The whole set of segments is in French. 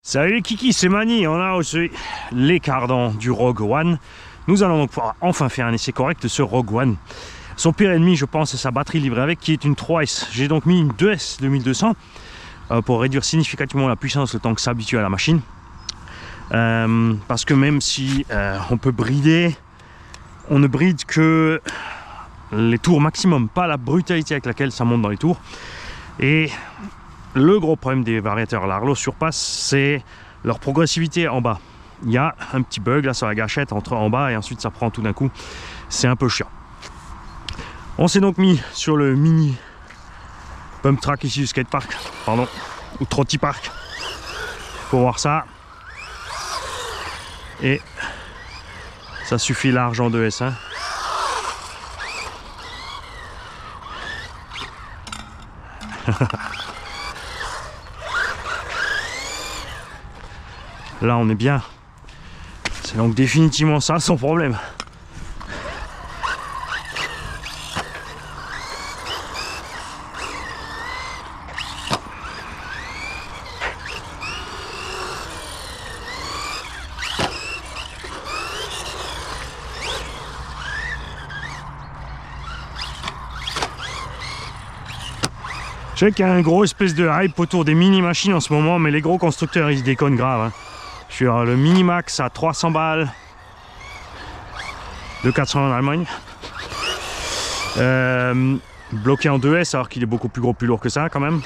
Salut les kikis, c'est Mani, on a aussi les cardans du Rogue One. Nous allons donc pouvoir enfin faire un essai correct de ce Rogue One. Son pire ennemi, je pense, c'est sa batterie livrée avec, qui est une 3S. J'ai donc mis une 2S 2200 pour réduire significativement la puissance le temps que s'habitue à la machine. Parce que même si on peut brider, on ne bride que les tours maximum, pas la brutalité avec laquelle ça monte dans les tours. Et le gros problème des variateurs Larlo Surpass, c'est leur progressivité en bas. Il y a un petit bug là sur la gâchette entre en bas et ensuite ça prend tout d'un coup. C'est un peu chiant. On s'est donc mis sur le mini pump track ici du skatepark, pardon, ou Trotty Park, pour voir ça. Et ça suffit large en 2S. Hein. Là on est bien. C'est donc définitivement ça son problème. Je sais qu'il y a un gros espèce de hype autour des mini-machines en ce moment, mais les gros constructeurs ils se déconnent grave. Hein. Sur le Minimax à 300 balles de 400 en Allemagne. Bloqué en 2S alors qu'il est beaucoup plus gros, plus lourd que ça quand même.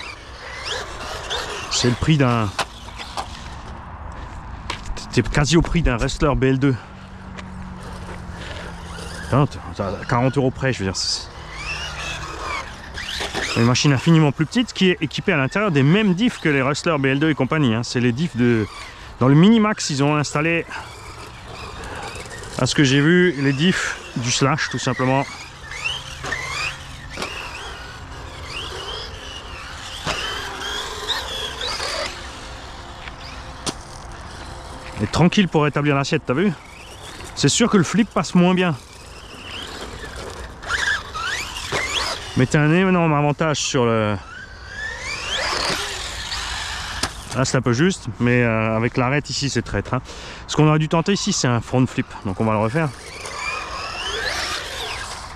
C'est le prix d'un... C'était quasi au prix d'un Wrestler BL2. Putain, 40 € près, je veux dire. Une machine infiniment plus petite qui est équipée à l'intérieur des mêmes diffs que les Wrestler BL2 et compagnie. Hein. C'est les diffs de... Dans le Minimax, ils ont installé, à ce que j'ai vu, les diffs du Slash, tout simplement. Et tranquille pour rétablir l'assiette, t'as vu? C'est sûr que le flip passe moins bien. Mais t'as un énorme avantage sur le... Là c'est un peu juste, mais avec l'arête ici c'est traître. Hein. Ce qu'on aurait dû tenter ici c'est un front flip, donc on va le refaire.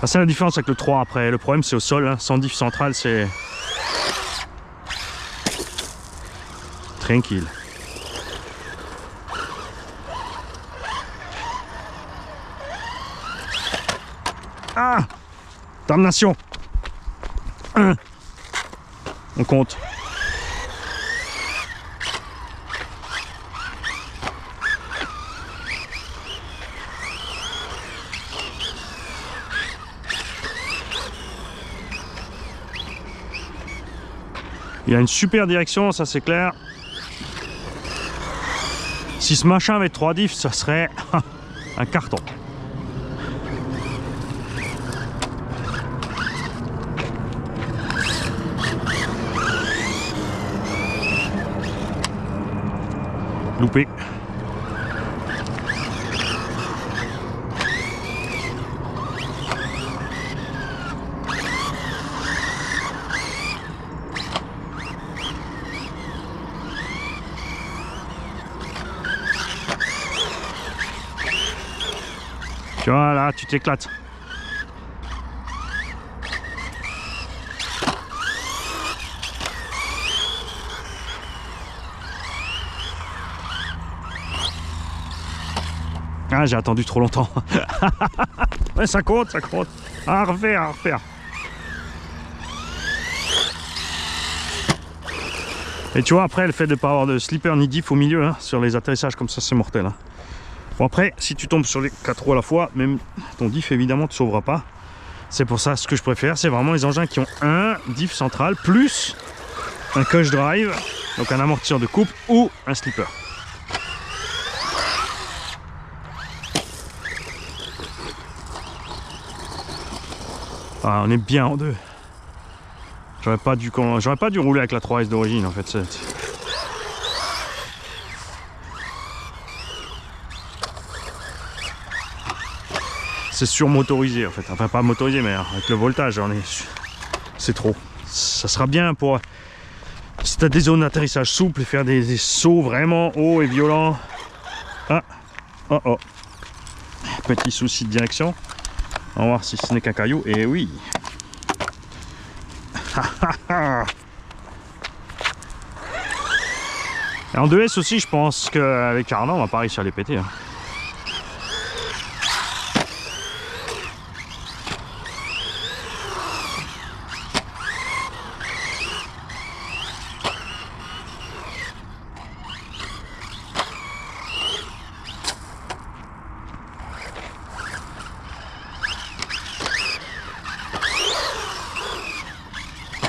C'est la différence avec le 3 après, le problème c'est au sol, hein. Sans diff central c'est... Tranquille. Ah! Damnation! On compte. Il y a une super direction, ça c'est clair. Si ce machin avait 3 diffs, ça serait un carton. Loupé. Tu vois là, tu t'éclates. Ah, j'ai attendu trop longtemps. Ouais, ça compte, ça compte. À refaire, à refaire. Et tu vois, après, le fait de ne pas avoir de slipper ni diff au milieu, hein, sur les atterrissages comme ça, c'est mortel. Hein. Bon, après, si tu tombes sur les 4 roues à la fois, même ton diff, évidemment, ne te sauvera pas. C'est pour ça, ce que je préfère, c'est vraiment les engins qui ont un diff central, plus un cush drive, donc un amortisseur de coupe, ou un slipper. Ah, on est bien en deux. J'aurais pas dû rouler avec la 3S d'origine, en fait. C'est surmotorisé en fait, enfin pas motorisé mais avec le voltage c'est trop. Ça sera bien pour si tu as des zones d'atterrissage souples, faire des sauts vraiment hauts et violents. Ah, oh oh. Petit souci de direction. On va voir si ce n'est qu'un caillou. Et oui. Et en 2S aussi, je pense qu'avec Arnaud, on va pas réussir à les péter. Hein.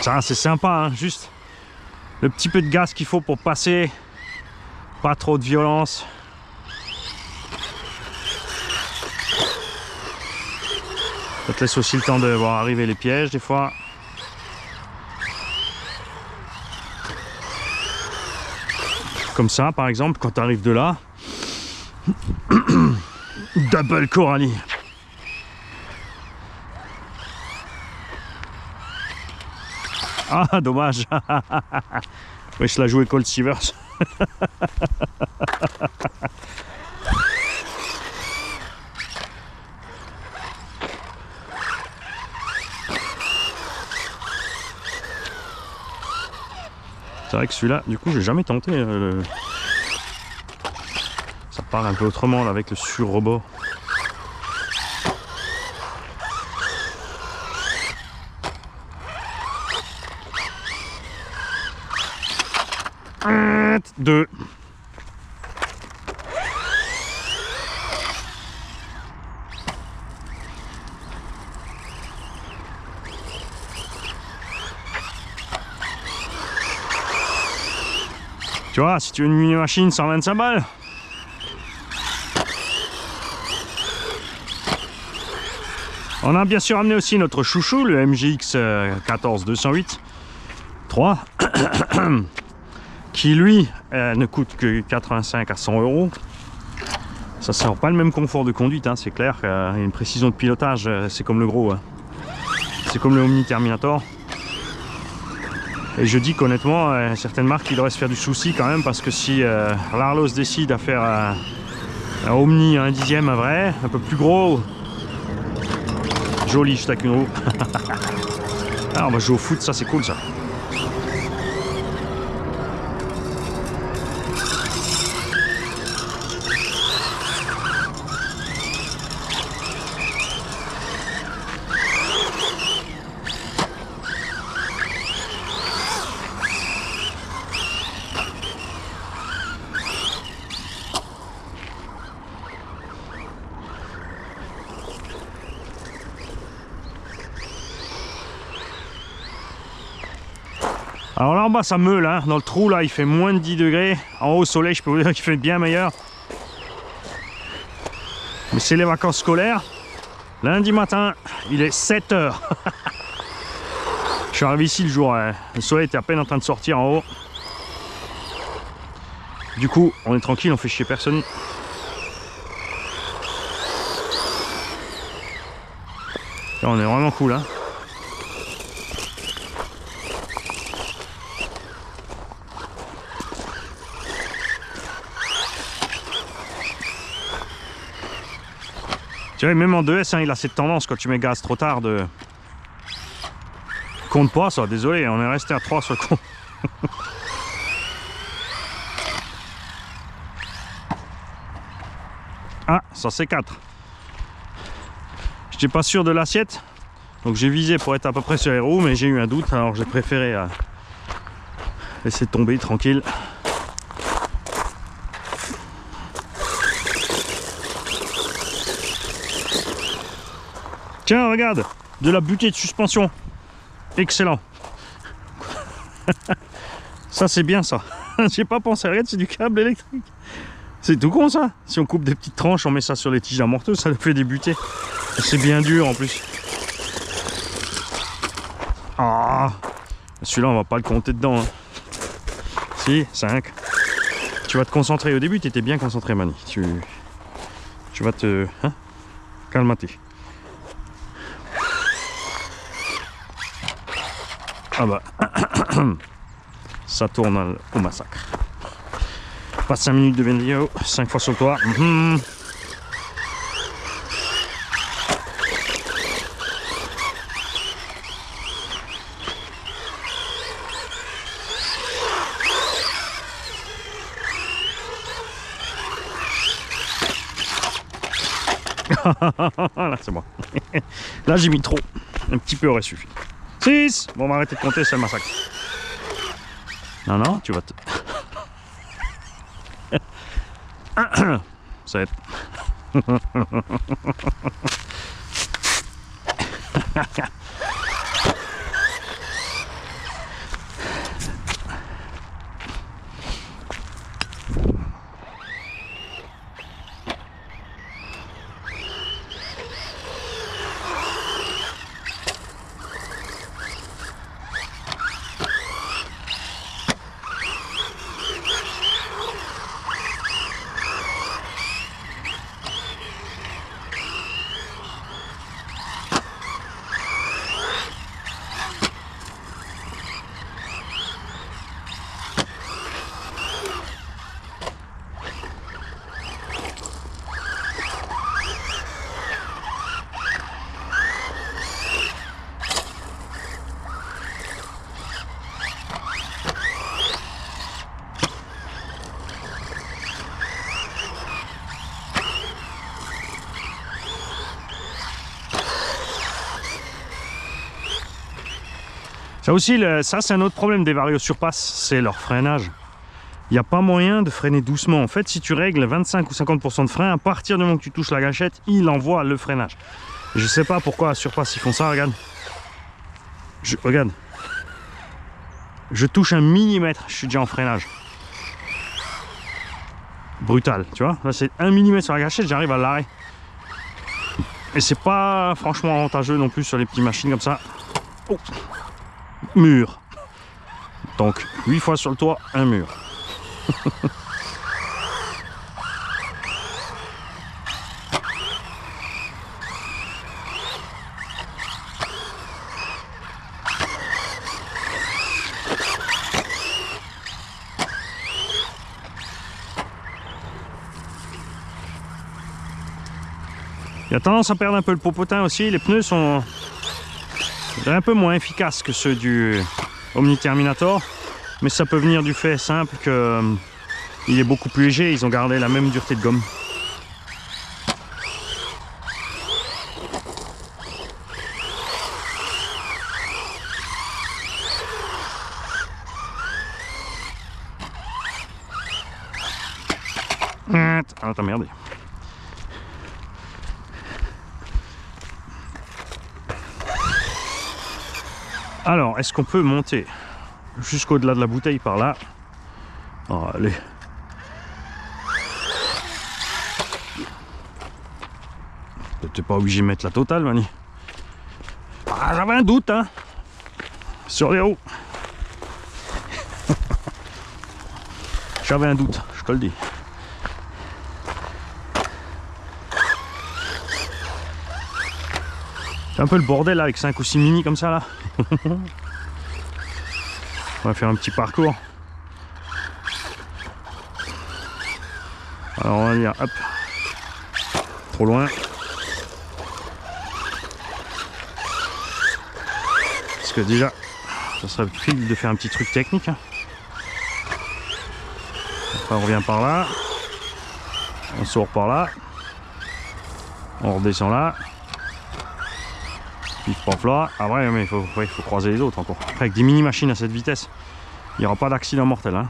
Ça, c'est sympa, hein, juste le petit peu de gaz qu'il faut pour passer. Pas trop de violence. Ça te laisse aussi le temps de voir arriver les pièges des fois. Comme ça par exemple quand tu arrives de là. Double Coralie. Ah dommage. Ouais, je l'ai joué Cold Seavers. C'est vrai que celui-là, du coup, j'ai jamais tenté. Ça part un peu autrement là, avec le sur-robot. Deux. Tu vois, si tu veux une mini-machine, 125 balles. On a bien sûr amené aussi notre chouchou, le MGX 14-208 3, qui lui ne coûte que 85 à 100 €. Ça sert pas le même confort de conduite, hein, c'est clair. Il y a une précision de pilotage, c'est comme le gros. Hein. C'est comme le Omni Terminator. Et je dis qu'honnêtement, certaines marques, il devraient se faire du souci quand même, parce que si l'Arlos décide à faire un Omni 1/10, un vrai, un peu plus gros, joli, juste avec une roue. Ah, on va jouer au foot, ça c'est cool ça. Alors là en bas ça meule, hein. Dans le trou là il fait moins de 10 degrés. En haut au soleil je peux vous dire qu'il fait bien meilleur. Mais c'est les vacances scolaires. Lundi matin il est 7 h. Je suis arrivé ici le jour, le soleil était à peine en train de sortir en haut. Du coup on est tranquille, on fait chier personne. Là, on est vraiment cool hein. Tu vois, même en 2S, hein, il a cette tendance quand tu mets gaz trop tard de... Compte pas ça, désolé, on est resté à 3 sur le compte. Ah, ça c'est 4. J'étais pas sûr de l'assiette, donc j'ai visé pour être à peu près sur les roues, mais j'ai eu un doute, alors j'ai préféré laisser tomber tranquille. Tiens, regarde, de la butée de suspension. Excellent. Ça, c'est bien ça. J'ai pas pensé, regarde, c'est du câble électrique. C'est tout con ça. Si on coupe des petites tranches, on met ça sur les tiges amorteuses, ça nous fait des butées. C'est bien dur en plus. Ah, celui-là, on va pas le compter dedans. Hein. Si, 5. Tu vas te concentrer. Au début, tu étais bien concentré, Mani. Tu vas te... Hein, calmater. Ah bah, ça tourne au massacre. Pas 5 minutes de vidéo, 5 fois sur le toit. Là c'est bon. Là j'ai mis trop. Un petit peu aurait suffi. 6. Bon, on va arrêter de compter, c'est le massacre. Non, non, tu vas te... Ça va être... Ça aussi, ça c'est un autre problème des Vario Surpass, c'est leur freinage. Il n'y a pas moyen de freiner doucement. En fait, si tu règles 25 ou 50% de frein, à partir du moment que tu touches la gâchette, il envoie le freinage. Je sais pas pourquoi à Surpass ils font ça, regarde. Regarde. Je touche 1 millimètre, je suis déjà en freinage. Brutal, tu vois. Là c'est 1 millimètre sur la gâchette, j'arrive à l'arrêt. Et c'est pas franchement avantageux non plus sur les petites machines comme ça. Oh. Mur. Donc 8 fois sur le toit, un mur. Il a tendance à perdre un peu le popotin aussi. Les pneus sont un peu moins efficaces que ceux du Omni Terminator, mais ça peut venir du fait simple que il est beaucoup plus léger. Ils ont gardé la même dureté de gomme. Ah, t'as merdé. Alors, est-ce qu'on peut monter jusqu'au-delà de la bouteille par là? Oh, allez. T'es pas obligé de mettre la totale, Mani. Ah, j'avais un doute, hein, sur les roues. J'avais un doute, je te le dis. C'est un peu le bordel là, avec 5 ou 6 mini comme ça là. On va faire un petit parcours. Alors on va dire hop, trop loin. Parce que déjà, ça serait utile de faire un petit truc technique. Hein. Après on revient par là, on sort par là, on redescend là. Pif paf là. Ah ouais, mais il faut croiser les autres encore. Après, avec des mini machines à cette vitesse, il n'y aura pas d'accident mortel. Hein.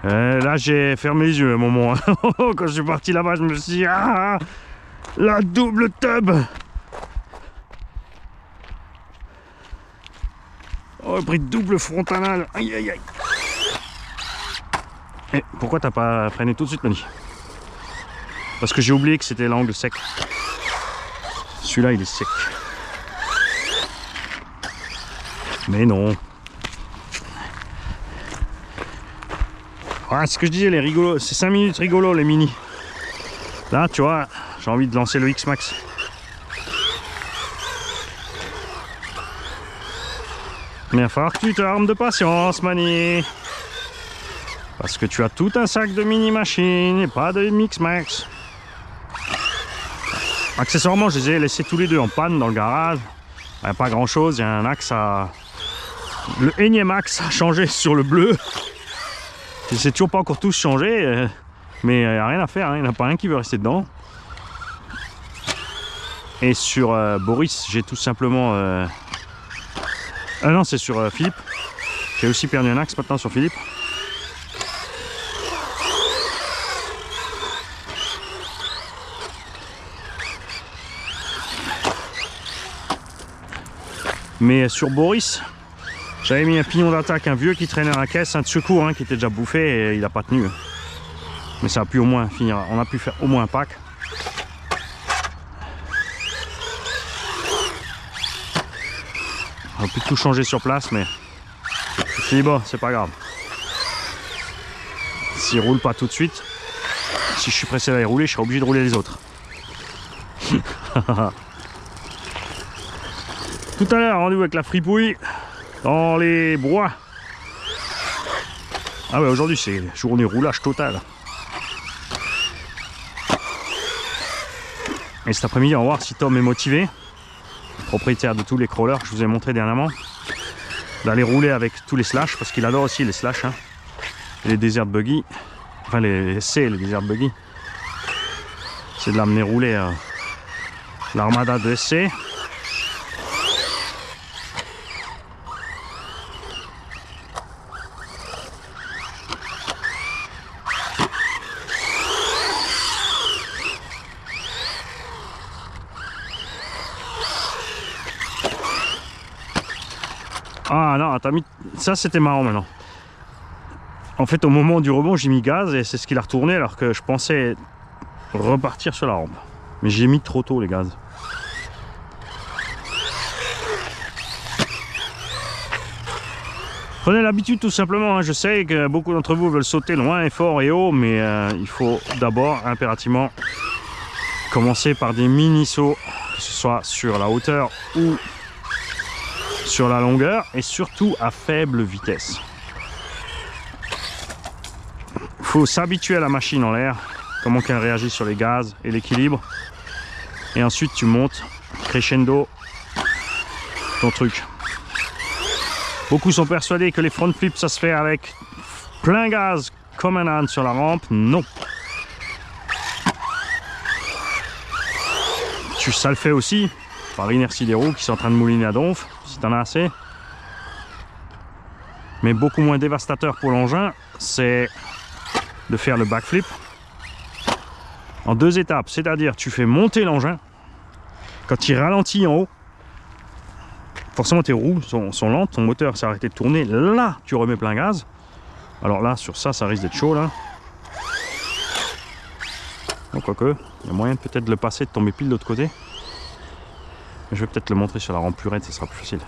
Là, j'ai fermé les yeux à un moment. Quand je suis parti là-bas, je me suis dit, ah, la double tub. Oh, pris double frontanale. Aïe aïe aïe. Et pourquoi t'as pas freiné tout de suite, Mani? Parce que j'ai oublié que c'était l'angle sec. Celui-là, il est sec. Mais non. Ouais, c'est ce que je disais, les rigolos, c'est 5 minutes rigolo les mini. Là, tu vois, j'ai envie de lancer le X-Max. Mais il va falloir que tu t'armes de patience, Mani. Parce que tu as tout un sac de mini machines et pas de X-Max. Accessoirement, je les ai laissés tous les deux en panne dans le garage. Il n'y a pas grand chose, il y a un axe à... Le énième axe a changé sur le bleu. Je sais toujours pas encore tous changé, mais il n'y a rien à faire, hein. Il n'y en a pas un qui veut rester dedans. Et sur Boris, j'ai tout simplement... Ah non, c'est sur Philippe. J'ai aussi perdu un axe maintenant sur Philippe. Mais sur Boris, j'avais mis un pignon d'attaque, un vieux qui traînait dans la caisse, un de secours hein, qui était déjà bouffé et il n'a pas tenu. Mais ça a pu au moins finir, on a pu faire au moins un pack. On a pu tout changer sur place, mais je me suis dit bon, c'est pas grave. S'il roule pas tout de suite, si je suis pressé d'aller rouler, je serai obligé de rouler les autres. Tout à l'heure, rendez-vous avec la fripouille dans les bois. Ah ouais, aujourd'hui c'est journée roulage total. Et cet après-midi, on va voir si Tom est motivé, propriétaire de tous les crawlers que je vous ai montré dernièrement, d'aller rouler avec tous les slash, parce qu'il adore aussi les slash, hein, et les desert buggy, enfin les C, les desert buggy. C'est de l'amener rouler l'armada de SC. Ah non, t'as mis... Ça c'était marrant maintenant. En fait au moment du rebond j'ai mis gaz et c'est ce qu'il a retourné alors que je pensais repartir sur la rampe. Mais j'ai mis trop tôt les gaz. Prenez l'habitude tout simplement, hein. Je sais que beaucoup d'entre vous veulent sauter loin et fort et haut, mais il faut d'abord impérativement commencer par des mini sauts, que ce soit sur la hauteur ou sur la longueur et surtout à faible vitesse. Il faut s'habituer à la machine en l'air, comment qu'elle réagit sur les gaz et l'équilibre. Et ensuite tu montes crescendo ton truc. Beaucoup sont persuadés que les front flips ça se fait avec plein gaz comme un âne sur la rampe. Non. Ça le fait aussi par l'inertie des roues qui sont en train de mouliner à donf. Si t'en as assez. Mais beaucoup moins dévastateur pour l'engin, c'est de faire le backflip en 2 étapes. C'est-à-dire tu fais monter l'engin. Quand il ralentit en haut, forcément tes roues sont lentes, ton moteur s'est arrêté de tourner. Là, tu remets plein gaz. Alors là, sur ça, ça risque d'être chaud là. Donc quoique, il y a moyen peut-être de le passer, de tomber pile de l'autre côté. Je vais peut-être le montrer sur la rampe plus raide, ça sera plus facile.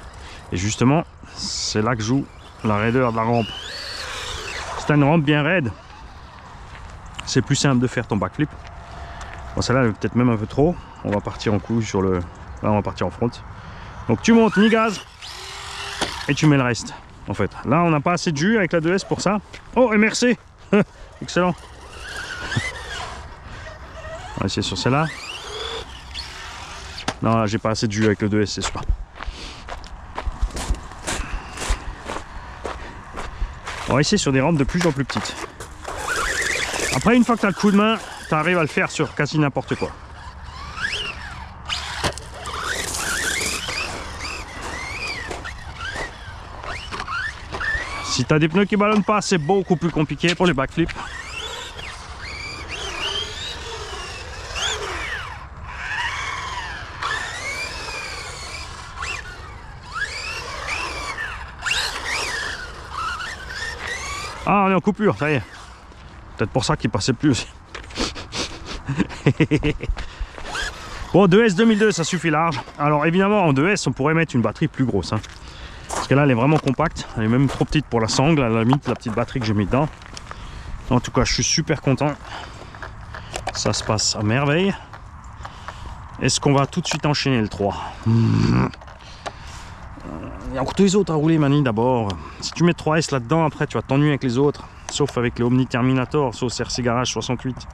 Et justement, c'est là que joue la raideur de la rampe. Si tu as une rampe bien raide, c'est plus simple de faire ton backflip. Bon, celle-là, elle est peut-être même un peu trop. On va partir en couille sur le... Là, on va partir en front. Donc tu montes mi-gaz et tu mets le reste. En fait, là, on n'a pas assez de jus avec la 2S pour ça. Oh, MRC. Excellent. On va essayer sur celle-là. Non, là, j'ai pas assez de jus avec le 2S, c'est sûr. On va essayer sur des rampes de plus en plus petites. Après, une fois que tu as le coup de main, tu arrives à le faire sur quasi n'importe quoi. Si tu as des pneus qui ballonnent pas, c'est beaucoup plus compliqué pour les backflips. Ah, on est en coupure, ça y est. Peut-être pour ça qu'il passait plus aussi. Bon, 2S 2002, ça suffit large. Alors évidemment, en 2S, on pourrait mettre une batterie plus grosse. Hein. Parce que là, elle est vraiment compacte. Elle est même trop petite pour la sangle. À la limite, la petite batterie que j'ai mis dedans. En tout cas, je suis super content. Ça se passe à merveille. Est-ce qu'on va tout de suite enchaîner le 3? Il y a encore tous les autres à rouler, Mani, d'abord. Si tu mets 3S là-dedans, après, tu vas t'ennuyer avec les autres. Sauf avec le Omni Terminator, sauf CRC Garage 68.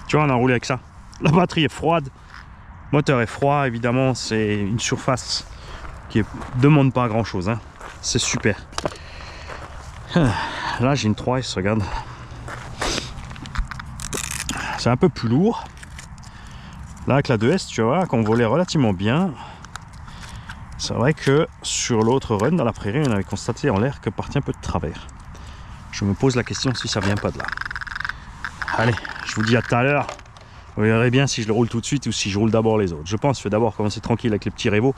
Tu vois, on a roulé avec ça. La batterie est froide. Le moteur est froid, évidemment. C'est une surface qui ne demande pas grand-chose. Hein. C'est super. Là, j'ai une 3S, regarde. C'est un peu plus lourd. Là, avec la 2S, tu vois, qu'on volait relativement bien. C'est vrai que sur l'autre run, dans la prairie, on avait constaté en l'air que partait un peu de travers. Je me pose la question si ça vient pas de là. Allez, je vous dis à tout à l'heure. Vous verrez bien si je le roule tout de suite ou si je roule d'abord les autres. Je pense que je vais d'abord commencer tranquille avec les petits Revo.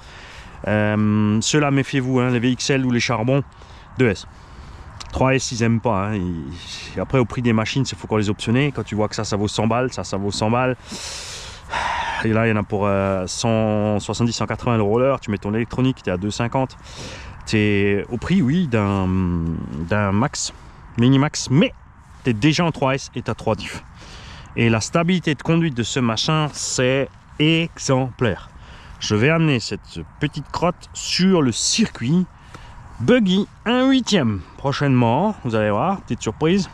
Ceux-là, méfiez-vous, hein, les VXL ou les charbons, 2S. 3S, ils aiment pas. Hein. Après, au prix des machines, il faut qu'on les optionne. Quand tu vois que ça vaut 100 balles, ça vaut 100 balles. Et là, il y en a pour 170, 180 le roller. Tu mets ton électronique, tu es à 250. Tu es au prix, oui, d'un max, mini-max, mais tu es déjà en 3S et tu as 3 diffs. Et la stabilité de conduite de ce machin, c'est exemplaire. Je vais amener cette petite crotte sur le circuit Buggy 1/8 prochainement. Vous allez voir, petite surprise.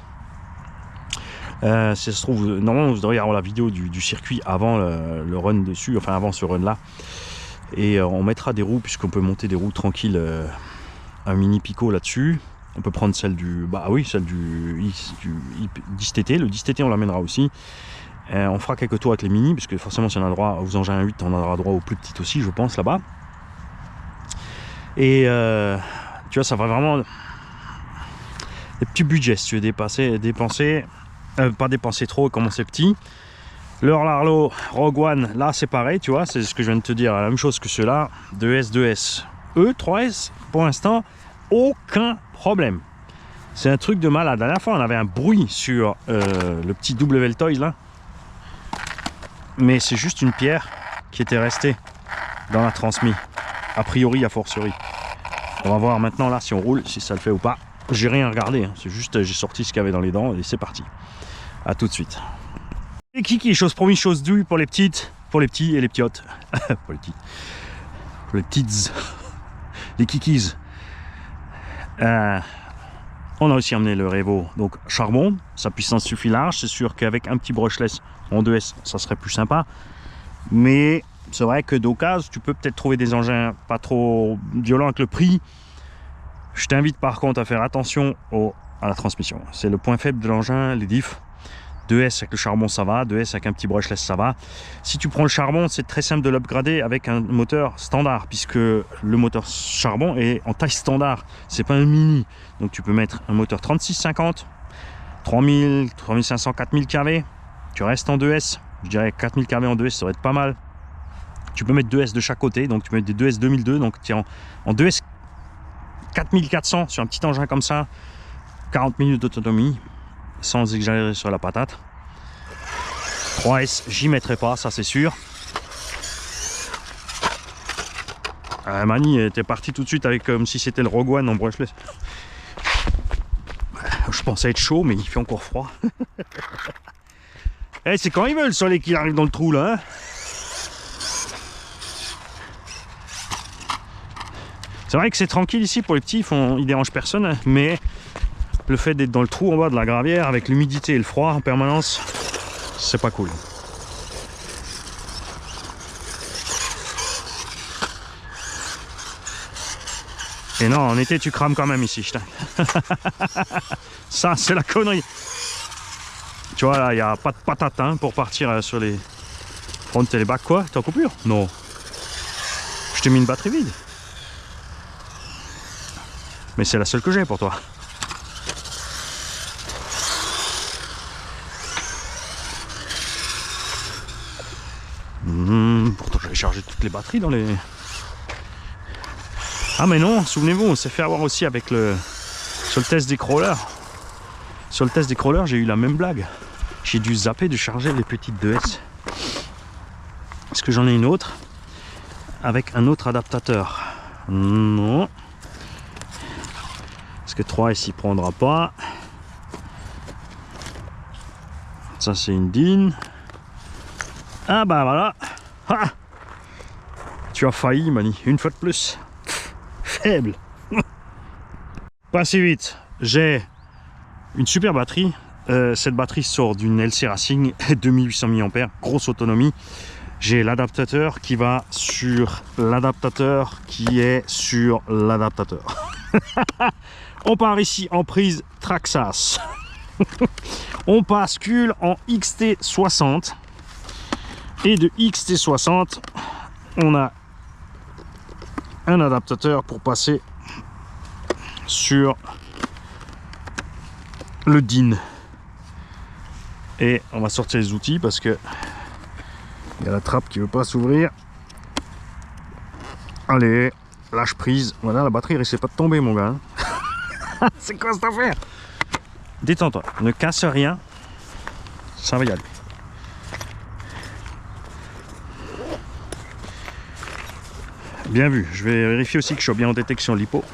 Si ça se trouve, normalement vous devriez avoir la vidéo du circuit avant le run dessus, enfin avant ce run là. Et on mettra des roues, puisqu'on peut monter des roues tranquilles, un mini Pico là-dessus. On peut prendre celle du, bah oui, celle du 10TT. Le 10TT on l'amènera aussi. On fera quelques tours avec les mini, puisque forcément si on a droit aux engins 8, on aura droit aux plus petites aussi, je pense, là-bas. Et tu vois, ça va vraiment des petits budgets si tu veux dépenser, pas dépenser trop et commencer petit. Le Larlo Rogue One, là c'est pareil, tu vois, c'est ce que je viens de te dire, la même chose que ceux-là. 2S, 3S, pour l'instant, aucun problème. C'est un truc de malade. La dernière fois, on avait un bruit sur le petit WL Toys là, mais c'est juste une pierre qui était restée dans la transmise. A priori, a fortiori. On va voir maintenant là si on roule, si ça le fait ou pas. J'ai rien regardé, hein. C'est juste j'ai sorti ce qu'il y avait dans les dents et c'est parti. A tout de suite. Et Kiki, chose promise, chose due pour les petites, pour les petits et les petiotes. Pour les petites. Pour les petites. Les kikis. On a aussi amené le Revo, donc charbon, sa puissance suffit large. C'est sûr qu'avec un petit brushless en 2S, ça serait plus sympa. Mais c'est vrai que d'occasion, tu peux peut-être trouver des engins pas trop violents avec le prix. Je t'invite par contre à faire attention à la transmission. C'est le point faible de l'engin, les diffs. 2S avec le charbon ça va, 2S avec un petit brushless ça va. Si tu prends le charbon, c'est très simple de l'upgrader avec un moteur standard, puisque le moteur charbon est en taille standard, c'est pas un mini. Donc tu peux mettre un moteur 3650, 3000, 3500, 4000 kV. Tu restes en 2S, je dirais 4000 kV en 2S, ça va être pas mal. Tu peux mettre 2S de chaque côté, donc tu peux mettre des 2S 2002, donc tu es en 2S 4400 sur un petit engin comme ça, 40 minutes d'autonomie, sans exagérer sur la patate. 3S, j'y mettrai pas, ça c'est sûr. Mani était parti tout de suite avec comme si c'était le Rogue One en brushless. Je pensais être chaud, mais il fait encore froid. Eh, c'est quand il veut le soleil qui arrive dans le trou là. Hein, c'est vrai que c'est tranquille ici pour les petits, ils dérangent personne, mais le fait d'être dans le trou en bas de la gravière avec l'humidité et le froid en permanence, c'est pas cool. Et non, en été tu crames quand même ici, putain. Ça c'est la connerie. Tu vois là, il n'y a pas de patate hein, pour partir sur les front et les bacs. Quoi, t'es en coupure? Non. Je t'ai mis une batterie vide. Mais c'est la seule que j'ai pour toi. Pourtant j'avais chargé toutes les batteries dans les... Ah mais non, souvenez-vous, on s'est fait avoir aussi avec le... Sur le test des crawlers. Sur le test des crawlers, j'ai eu la même blague. J'ai dû zapper de charger les petites 2S. Est-ce que j'en ai une autre avec un autre adaptateur? Non. Est-ce que 3 ici prendra pas? Ça c'est une DIN. Ah bah voilà. Ah, tu as failli, Mani, une fois de plus. Faible. Pas assez vite. J'ai une super batterie. Cette batterie sort d'une LC Racing 2800 mAh, grosse autonomie. J'ai l'adaptateur qui va sur l'adaptateur qui est sur l'adaptateur. On part ici en prise Traxxas. On bascule en XT60. Et de XT60, on a un adaptateur pour passer sur le DIN. Et on va sortir les outils parce que il y a la trappe qui veut pas s'ouvrir. Allez, lâche prise. Voilà, la batterie risque pas de tomber, mon gars. C'est quoi cette affaire? Détends-toi, ne casse rien. Ça va y aller. Bien vu. Je vais vérifier aussi que je suis bien en détection LiPo.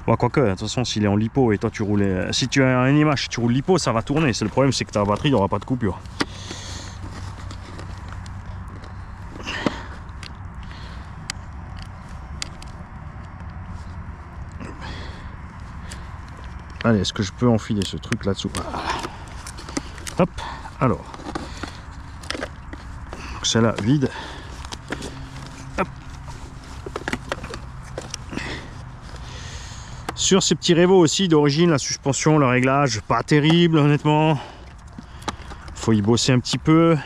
Bon, quoique, de toute façon, s'il est en LiPo et toi tu roules. Si tu as une image, tu roules LiPo, ça va tourner. C'est le problème, c'est que ta batterie n'aura pas de coupure. Allez, est-ce que je peux enfiler ce truc là-dessous? Hop, alors. Celle-là vide. Hop. Sur ces petits Revo aussi d'origine, la suspension, le réglage, pas terrible honnêtement. Faut y bosser un petit peu.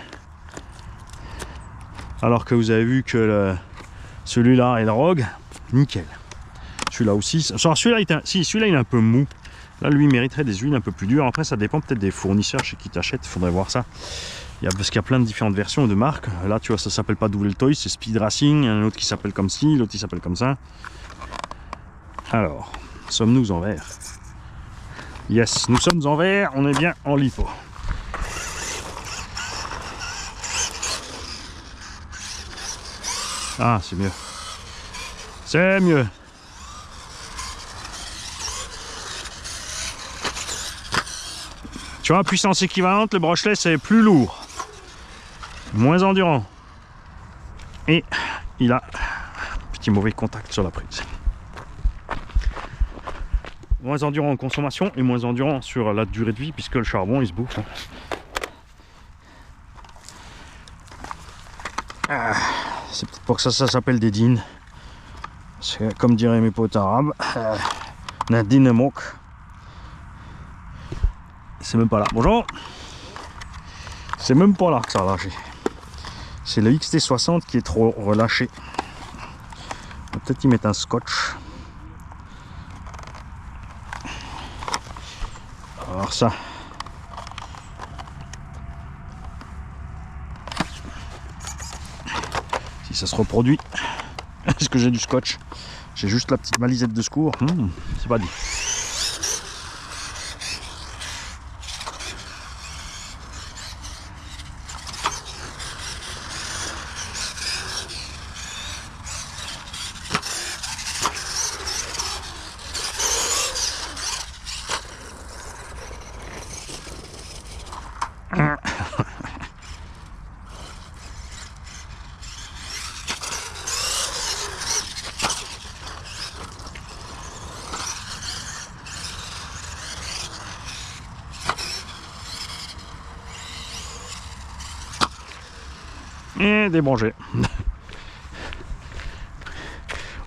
Alors que vous avez vu que celui-là est le Rogue, nickel. Celui-là aussi. Celui-là, celui-là il est un peu mou. Là, lui, il mériterait des huiles un peu plus dures. Après, ça dépend peut-être des fournisseurs chez qui tu achètes. Il faudrait voir ça. Parce qu'il y a plein de différentes versions de marques. Là, tu vois, ça s'appelle pas Double Toy, c'est Speed Racing. Il y en a un autre qui s'appelle comme ci, l'autre qui s'appelle comme ça. Alors, sommes-nous en vert? Yes, nous sommes en vert. On est bien en LiPo. Ah, c'est mieux. C'est mieux. Tu vois, puissance équivalente, le brushless c'est plus lourd, moins endurant. Et il a un petit mauvais contact sur la prise. Moins endurant en consommation et moins endurant sur la durée de vie, puisque le charbon il se bouffe. Ah, c'est peut-être pour que ça s'appelle des DIN. Comme diraient mes potes arabes, Nadine Mok. C'est même pas là. Bonjour. C'est même pas là que ça a lâché. C'est le XT60 qui est trop relâché. On va peut-être y mettre un scotch. Alors ça. Si ça se reproduit. Est-ce que j'ai du scotch? J'ai juste la petite malisette de secours. C'est pas dit. Et débranché.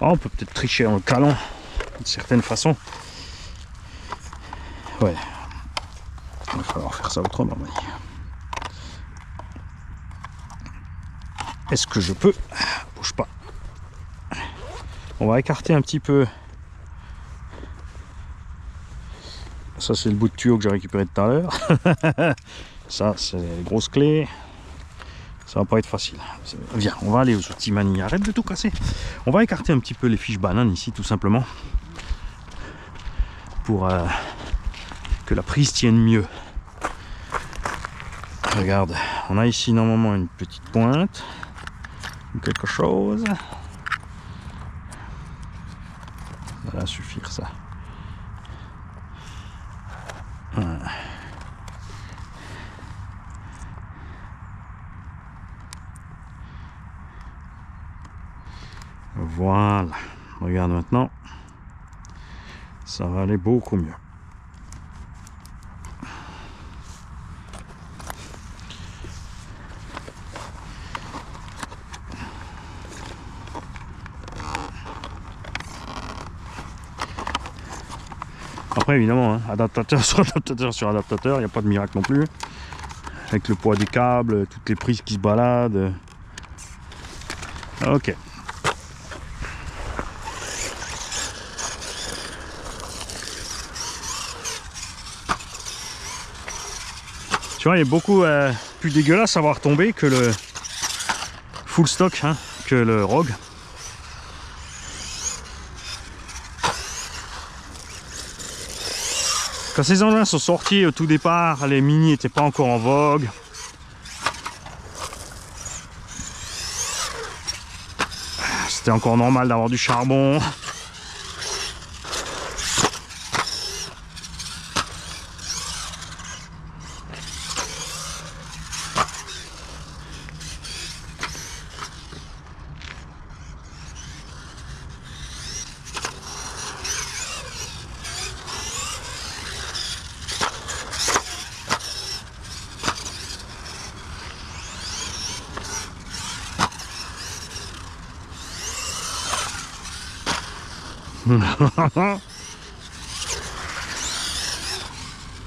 Oh, on peut peut-être tricher en le calant d'une certaine façon. Ouais. Il va falloir faire ça autrement. Est-ce que je peux? Bouge pas. On va écarter un petit peu. Ça c'est le bout de tuyau que j'ai récupéré tout à l'heure. Ça c'est les grosses clés. Ça va pas être facile. Viens, on va aller aux outils Mani. Arrête de tout casser. On va écarter un petit peu les fiches bananes ici, tout simplement. Pour que la prise tienne mieux. Regarde, on a ici normalement une petite pointe ou quelque chose. Ça va suffire ça. Voilà. Voilà, regarde maintenant, ça va aller beaucoup mieux. Après évidemment, hein, adaptateur sur adaptateur sur adaptateur, il n'y a pas de miracle non plus. Avec le poids des câbles, toutes les prises qui se baladent. Ok. Tu vois, il est beaucoup plus dégueulasse à voir tomber que le full stock, hein, que le Rogue. Quand ces engins sont sortis au tout départ, les Mini n'étaient pas encore en vogue. C'était encore normal d'avoir du charbon.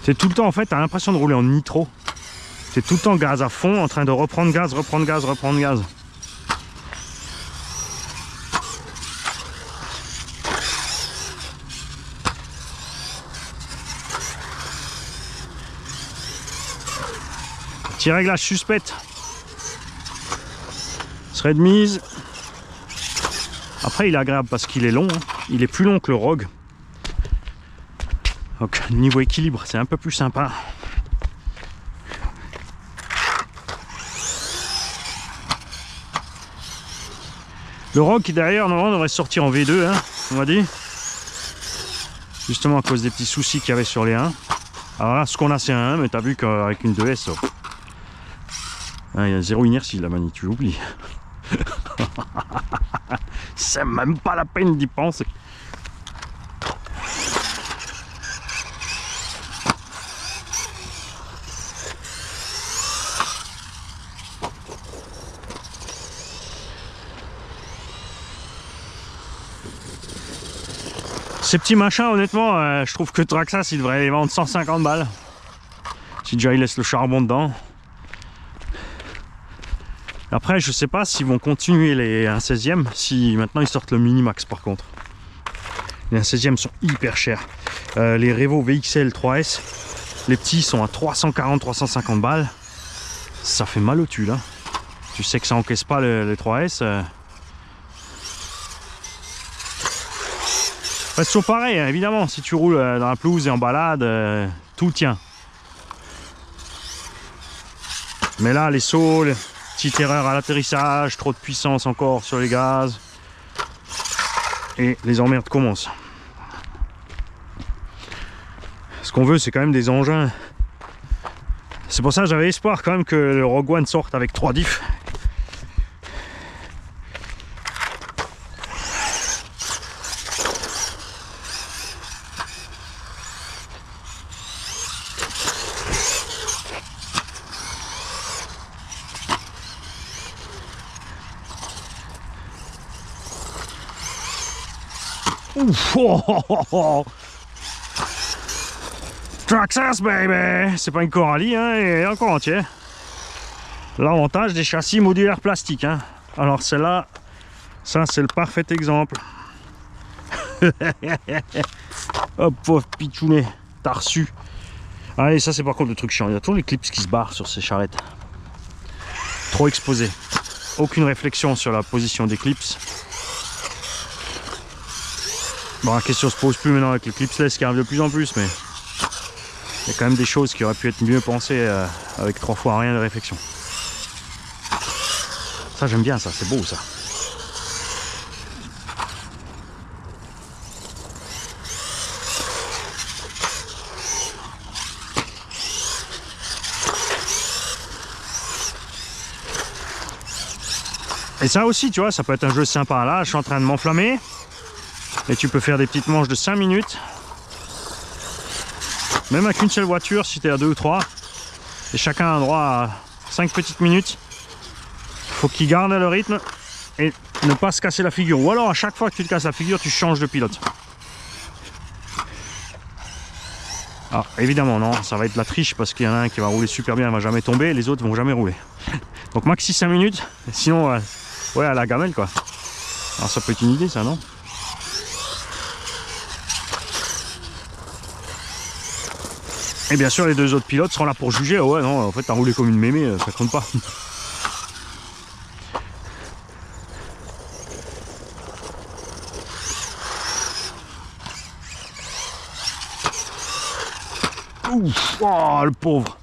C'est tout le temps en fait, t'as l'impression de rouler en nitro. C'est tout le temps gaz à fond, en train de reprendre gaz, reprendre gaz, reprendre gaz. Petit réglage suspect serait de mise. Après il est agréable parce qu'il est long, hein. Il est plus long que le Rogue. Donc niveau équilibre c'est un peu plus sympa. Le Rogue qui derrière normalement devrait sortir en V2, hein, on m'a dit. Justement à cause des petits soucis qu'il y avait sur les 1. Alors là ce qu'on a c'est un 1, mais t'as vu qu'avec une 2S, oh. Hein, il y a zéro inertie la manie, tu oublies. C'est même pas la peine d'y penser. Ces petits machins, honnêtement, je trouve que Traxxas, il devrait les vendre 150 balles. Si déjà il laisse le charbon dedans. Après, je sais pas s'ils vont continuer les 1/16e, si maintenant ils sortent le Minimax par contre. Les 1/16e sont hyper chers. Les Revo VXL 3S, les petits sont à 340-350 balles. Ça fait mal au tue là. Tu sais que ça encaisse pas les 3S. C'est toujours pareil, hein, évidemment, si tu roules dans la pelouse et en balade, tout tient. Mais là, les sauts, petite erreur à l'atterrissage, trop de puissance encore sur les gaz. Et les emmerdes commencent. Ce qu'on veut, c'est quand même des engins. C'est pour ça que j'avais espoir quand même que le Rogue One sorte avec 3 diffs. Ouf, oh, oh, oh, oh. Traxxas baby, c'est pas une Coralie, hein, et encore entier. L'avantage des châssis modulaires plastiques, hein. Alors celle-là, ça c'est le parfait exemple. Hop, pauvre pitchounet, t'as reçu. Allez, ça c'est par contre le truc chiant, il y a toujours les clips qui se barrent sur ces charrettes. Trop exposé. Aucune réflexion sur la position des clips. Bon, la question se pose plus maintenant avec les clipsless qui arrivent de plus en plus, mais il y a quand même des choses qui auraient pu être mieux pensées avec 3 fois rien de réflexion. Ça j'aime bien, ça, c'est beau ça. Et ça aussi, tu vois, ça peut être un jeu sympa. Là, je suis en train de m'enflammer. Et tu peux faire des petites manches de 5 minutes. Même avec une seule voiture, si tu es à 2 ou 3. Et chacun a droit à 5 petites minutes. Faut qu'il garde le rythme et ne pas se casser la figure. Ou alors, à chaque fois que tu te casses la figure, tu changes de pilote. Alors, évidemment, non, ça va être de la triche parce qu'il y en a un qui va rouler super bien, il va jamais tomber. Et les autres vont jamais rouler. Donc, maxi 5 minutes. Sinon, ouais, à la gamelle, quoi. Alors, ça peut être une idée, ça, non? Et bien sûr, les deux autres pilotes seront là pour juger. Oh ouais, non, en fait, t'as roulé comme une mémé, ça compte pas. Ouf, oh, le pauvre.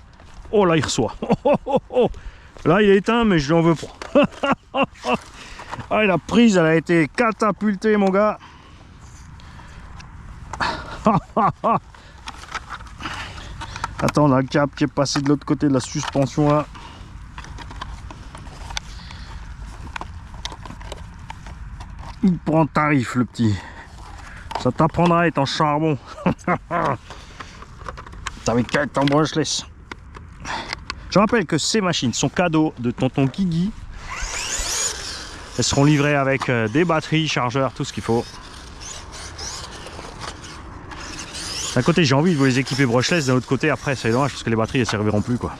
Oh là, il reçoit. Oh, oh, oh, oh. Là, il est éteint, mais je lui en veux pas. Ah, la prise, elle a été catapultée, mon gars. Attends, on a le câble qui est passé de l'autre côté de la suspension là. Il prend tarif, le petit. Ça t'apprendra à être en charbon. T'avais qu'à être en brushless. Je rappelle que ces machines sont cadeaux de tonton Guigui. Elles seront livrées avec des batteries, chargeurs, tout ce qu'il faut. D'un côté, j'ai envie de vous les équiper brushless, d'un autre côté, après, c'est dommage parce que les batteries, elles ne serviront plus, quoi.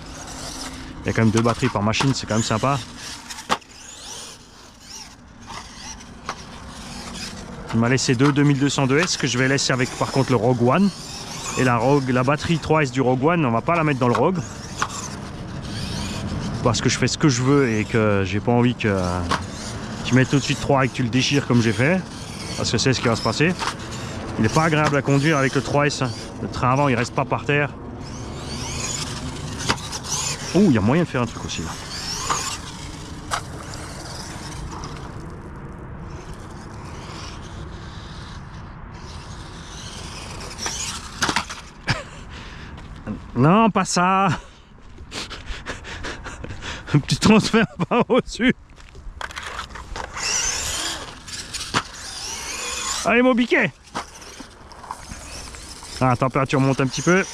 Il y a quand même 2 batteries par machine, c'est quand même sympa. Il m'a laissé 2202S que je vais laisser avec, par contre, le Rogue One. Et la batterie 3S du Rogue One, on va pas la mettre dans le Rogue. Parce que je fais ce que je veux et que j'ai pas envie que tu mettes tout de suite 3 et que tu le déchires comme j'ai fait. Parce que c'est ce qui va se passer. Il n'est pas agréable à conduire avec le 3S. Le train avant, il reste pas par terre. Oh, il y a moyen de faire un truc aussi là. Non, pas ça. Un petit transfert par au-dessus. Allez, mon biquet. Ah, la température monte un petit peu.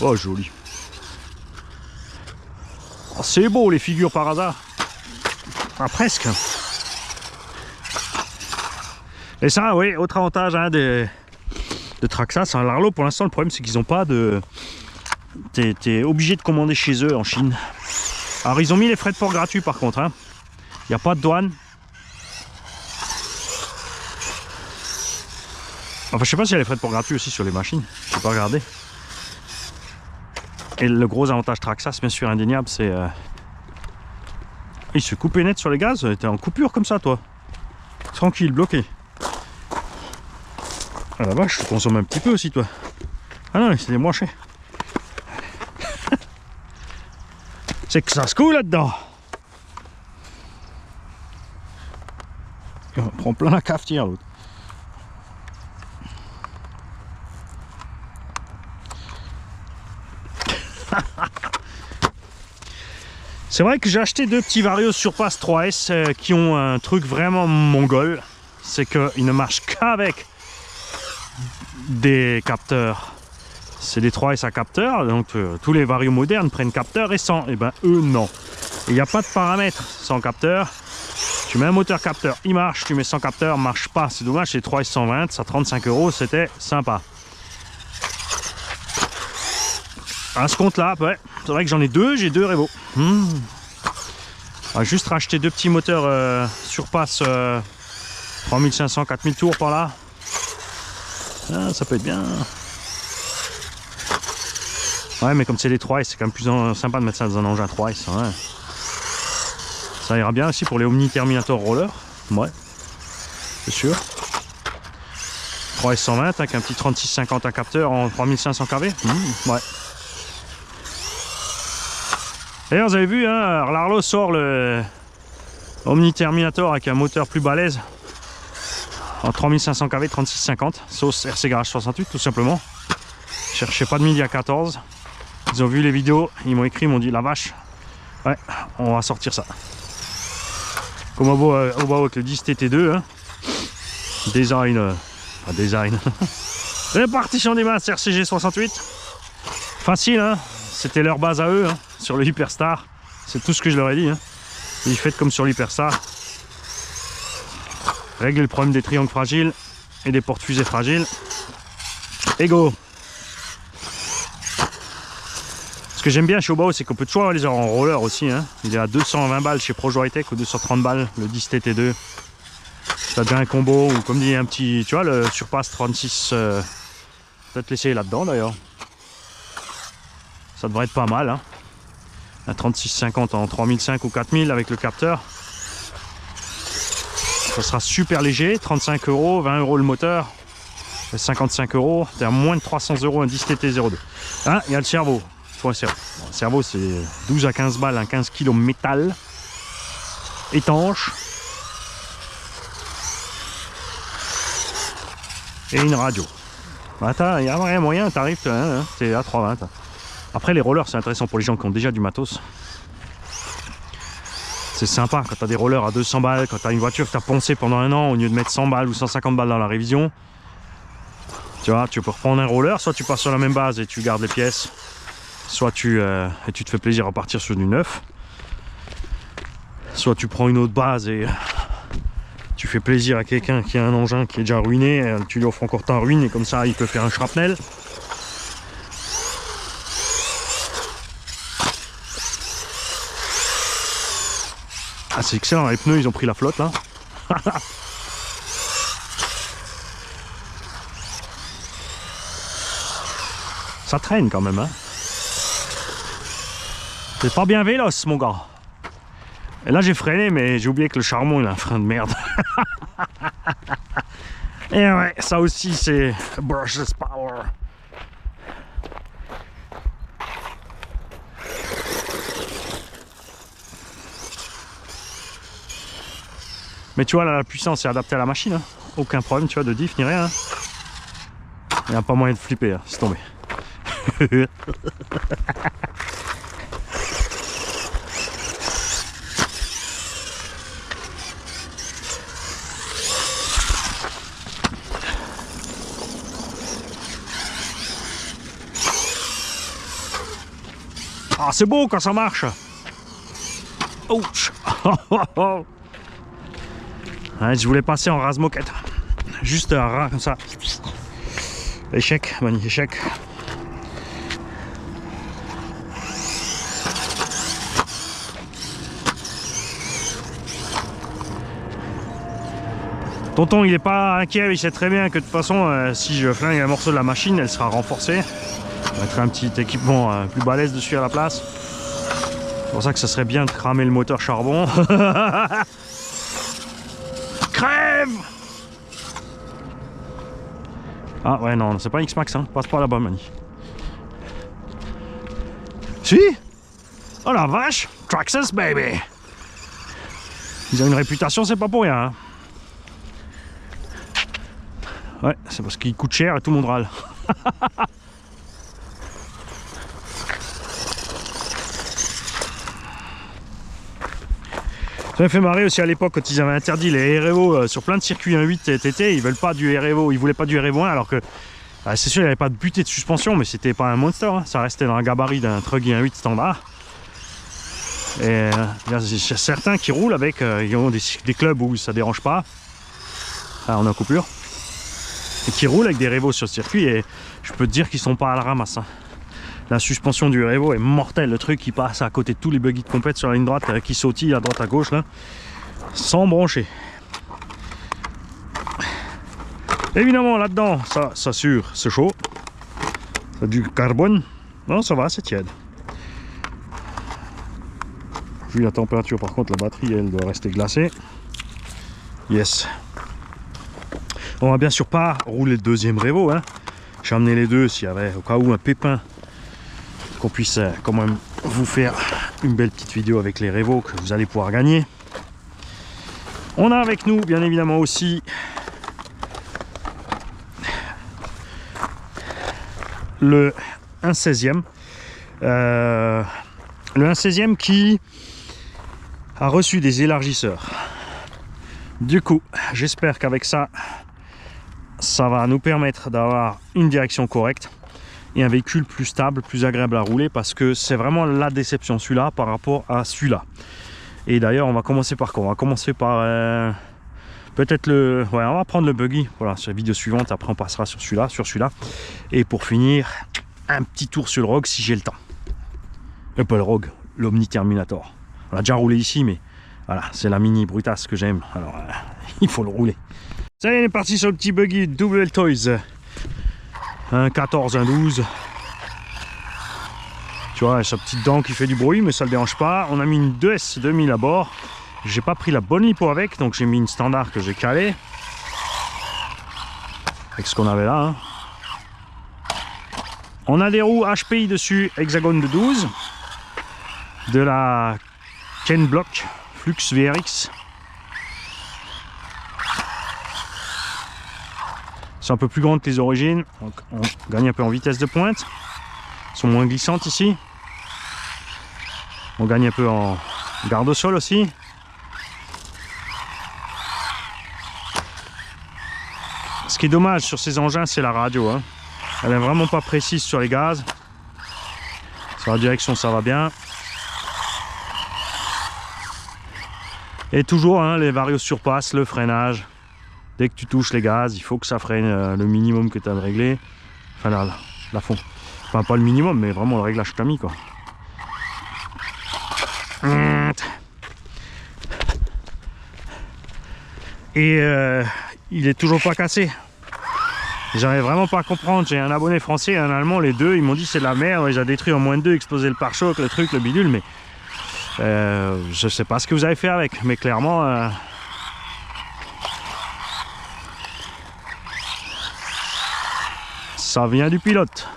Oh, joli. Oh, c'est beau, les figures par hasard. Ah, presque. Et ça, oui, autre avantage hein, de Traxxas, hein, l'Arlo, pour l'instant, le problème, c'est qu'ils n'ont pas de... T'es obligé de commander chez eux en Chine. Alors, ils ont mis les frais de port gratuits, par contre. Hein. Il n'y a pas de douane. Enfin, je sais pas s'il y a les frais de port gratuits aussi sur les machines. Je n'ai pas regardé. Et le gros avantage Traxxas, bien sûr, indéniable, c'est... Il se coupait net sur les gaz. T'es en coupure comme ça, toi. Tranquille, bloqué. Ah la vache, tu consommes un petit peu aussi, toi. Ah non, c'est des moins cher. C'est que ça se coule là-dedans. On prend plein la cafetière, l'autre. C'est vrai que j'ai acheté 2 petits Vario Surpass 3S qui ont un truc vraiment mongol. C'est qu'ils ne marchent qu'avec des capteurs. C'est des 3S à capteur, donc tous les Vario modernes prennent capteur et sans. Et ben eux non. Il n'y a pas de paramètres sans capteur. Tu mets un moteur capteur, il marche. Tu mets sans capteur, marche pas. C'est dommage, c'est 3S 120, ça 35 €, c'était sympa. À ce compte là, ouais, c'est vrai que j'en ai 2, j'ai 2 Revo. On va juste racheter 2 petits moteurs Surpass 3500-4000 tours par là. Ah, ça peut être bien. Ouais, mais comme c'est les 3S, c'est quand même plus sympa de mettre ça dans un engin 3S. Ouais. Ça ira bien aussi pour les Omni Terminator Roller. Ouais, c'est sûr. 3S 120 avec un petit 3650 à capteur en 3500 kV. Ouais. D'ailleurs, vous avez vu, hein, l'Arlo sort le Omni Terminator avec un moteur plus balèze en 3500 kV 3650, sauce RC Garage 68 tout simplement. Cherchez pas de midi à 14. Ils ont vu les vidéos, ils m'ont écrit, ils m'ont dit la vache, ouais, on va sortir ça. Comme au bas avec le 10 TT2, hein. Design. Répartition des masses RCG 68. Facile, hein. C'était leur base à eux, hein, sur le Hyperstar. C'est tout ce que je leur ai dit. Hein. Ils faites comme sur l'Hyperstar. Régler le problème des triangles fragiles et des portes fusées fragiles. Et go. Ce que j'aime bien chez Obao, c'est qu'on peut toujours les avoir en roller aussi. Hein. Il est à 220 balles chez Projo High-Tech ou 230 balles le 10 TT2. T'as déjà un combo ou comme dit un petit, tu vois, le Surpass 36. Peut-être l'essayer là-dedans d'ailleurs. Ça devrait être pas mal. Hein. Un 3650 en 3005 ou 4000 avec le capteur. Ça sera super léger, 35 €, 20 € le moteur, 55 €, t'es à moins de 300 € un 10 TT02. Ah, il y a le cerveau. Faut un cerveau. Bon, le cerveau c'est 12 à 15 balles, un 15 kg métal, étanche. Et une radio. Attends, il y a un moyen, t'arrives, hein, t'es à 320. Après les rollers c'est intéressant pour les gens qui ont déjà du matos. C'est sympa quand tu as des rollers à 200 balles, quand tu as une voiture que tu as poncé pendant un an, au lieu de mettre 100 balles ou 150 balles dans la révision. Tu vois, tu peux reprendre un roller, soit tu passes sur la même base et tu gardes les pièces, soit tu te fais plaisir à partir sur du neuf. Soit tu prends une autre base et tu fais plaisir à quelqu'un qui a un engin qui est déjà ruiné, tu lui offres encore ta ruine et comme ça il peut faire un shrapnel. Ah c'est excellent, les pneus ils ont pris la flotte là. Ça traîne quand même hein. C'est pas bien véloce mon gars. Et là j'ai freiné mais j'ai oublié que le charbon il a un frein de merde. Et ouais ça aussi c'est brushless power. Mais tu vois là, la puissance est adaptée à la machine, hein. Aucun problème tu vois de diff ni rien. Hein. Il n'y a pas moyen de flipper, hein. C'est tombé. Ah c'est beau quand ça marche. Ouch. Ouais, je voulais passer en rase moquette. Juste un ras comme ça. Échec, Mani, échec. Tonton il est pas inquiet, il sait très bien que de toute façon si je flingue un morceau de la machine elle sera renforcée. Je mettrai un petit équipement plus balèze dessus à la place. C'est pour ça que ça serait bien de cramer le moteur charbon. Crève! Ah ouais non, c'est pas X-Max hein, passe pas là-bas Mani. Si? Oh la vache! Traxxas baby! Ils ont une réputation, c'est pas pour rien hein. Ouais, c'est parce qu'il coûte cher et tout le monde râle. Ça m'a fait marrer aussi à l'époque quand ils avaient interdit les REVO sur plein de circuits 1.8 TT, ils veulent pas du REVO, ils voulaient pas du REVO 1 alors que c'est sûr il n'y avait pas de butée de suspension mais c'était pas un monster, hein. Ça restait dans le gabarit d'un Truggy 1.8 standard. Et il y a certains qui roulent avec, ils ont des clubs où ça dérange pas. Ah, on a coupure. Et qui roulent avec des REVO sur le circuit et je peux te dire qu'ils sont pas à la ramasse. Hein. La suspension du REVO est mortelle, le truc qui passe à côté de tous les buggy de compète sur la ligne droite qui sautille à droite à gauche là, sans broncher. Évidemment là-dedans, ça s'assure, c'est chaud. C'est du carbone. Non ça va, c'est tiède. Vu la température par contre la batterie elle doit rester glacée. Yes. On va bien sûr pas rouler le deuxième REVO. Hein. J'ai amené les deux s'il y avait au cas où un pépin. Qu'on puisse quand même vous faire une belle petite vidéo avec les REVO que vous allez pouvoir gagner. On a avec nous bien évidemment aussi le 1/16e. Le 1/16e qui a reçu des élargisseurs. Du coup, j'espère qu'avec ça, ça va nous permettre d'avoir une direction correcte et un véhicule plus stable, plus agréable à rouler, parce que c'est vraiment la déception celui-là par rapport à celui-là. Et d'ailleurs, on va commencer par quoi? On va commencer par peut-être le... Ouais, on va prendre le buggy, voilà, sur la vidéo suivante, après on passera sur celui-là. Et pour finir, un petit tour sur le Rogue si j'ai le temps. Pas le Rogue, l'Omni Terminator. On a déjà roulé ici, mais voilà, c'est la mini brutasse que j'aime, alors il faut le rouler. Ça y est, on est parti sur le petit buggy WL Toys. Un 14, un 12. Tu vois, sa petite dent qui fait du bruit, mais ça ne le dérange pas. On a mis une 2S 2000 à bord. J'ai pas pris la bonne lipo avec, donc j'ai mis une standard que j'ai calée. Avec ce qu'on avait là. Hein. On a des roues HPI dessus, hexagone de 12. De la Ken Block Flux VRX. C'est un peu plus grand que les origines, donc on gagne un peu en vitesse de pointe. Elles sont moins glissantes ici. On gagne un peu en garde au sol aussi. Ce qui est dommage sur ces engins, c'est la radio. Hein. Elle n'est vraiment pas précise sur les gaz. Sur la direction, ça va bien. Et toujours, hein, les varios surpassent, le freinage. Dès que tu touches les gaz, il faut que ça freine le minimum que tu as de réglé. Enfin, la fond. Enfin, pas le minimum, mais vraiment le réglage que tu as mis, quoi. Et il est toujours pas cassé. J'arrive vraiment pas à comprendre. J'ai un abonné français et un allemand, les deux, ils m'ont dit c'est de la merde, il a détruit en moins de 2, explosé le pare-choc, le truc, le bidule, mais je sais pas ce que vous avez fait avec, mais clairement ça vient du pilote.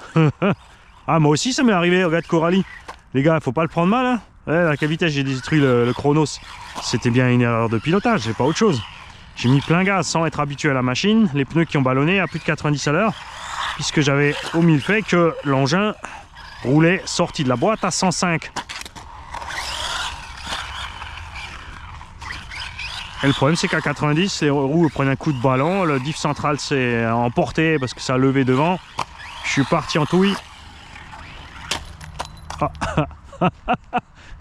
Ah, moi aussi ça m'est arrivé, regarde Coralie. Les gars, faut pas le prendre mal, hein. Ouais, à quelle vitesse j'ai détruit le Chronos. C'était bien une erreur de pilotage, c'est pas autre chose. J'ai mis plein gaz sans être habitué à la machine, les pneus qui ont ballonné à plus de 90 à l'heure, puisque j'avais omis le fait que l'engin roulait sorti de la boîte à 105. Et le problème, c'est qu'à 90, les roues prennent un coup de ballon, le diff central s'est emporté parce que ça a levé devant. Je suis parti en touille. Ah.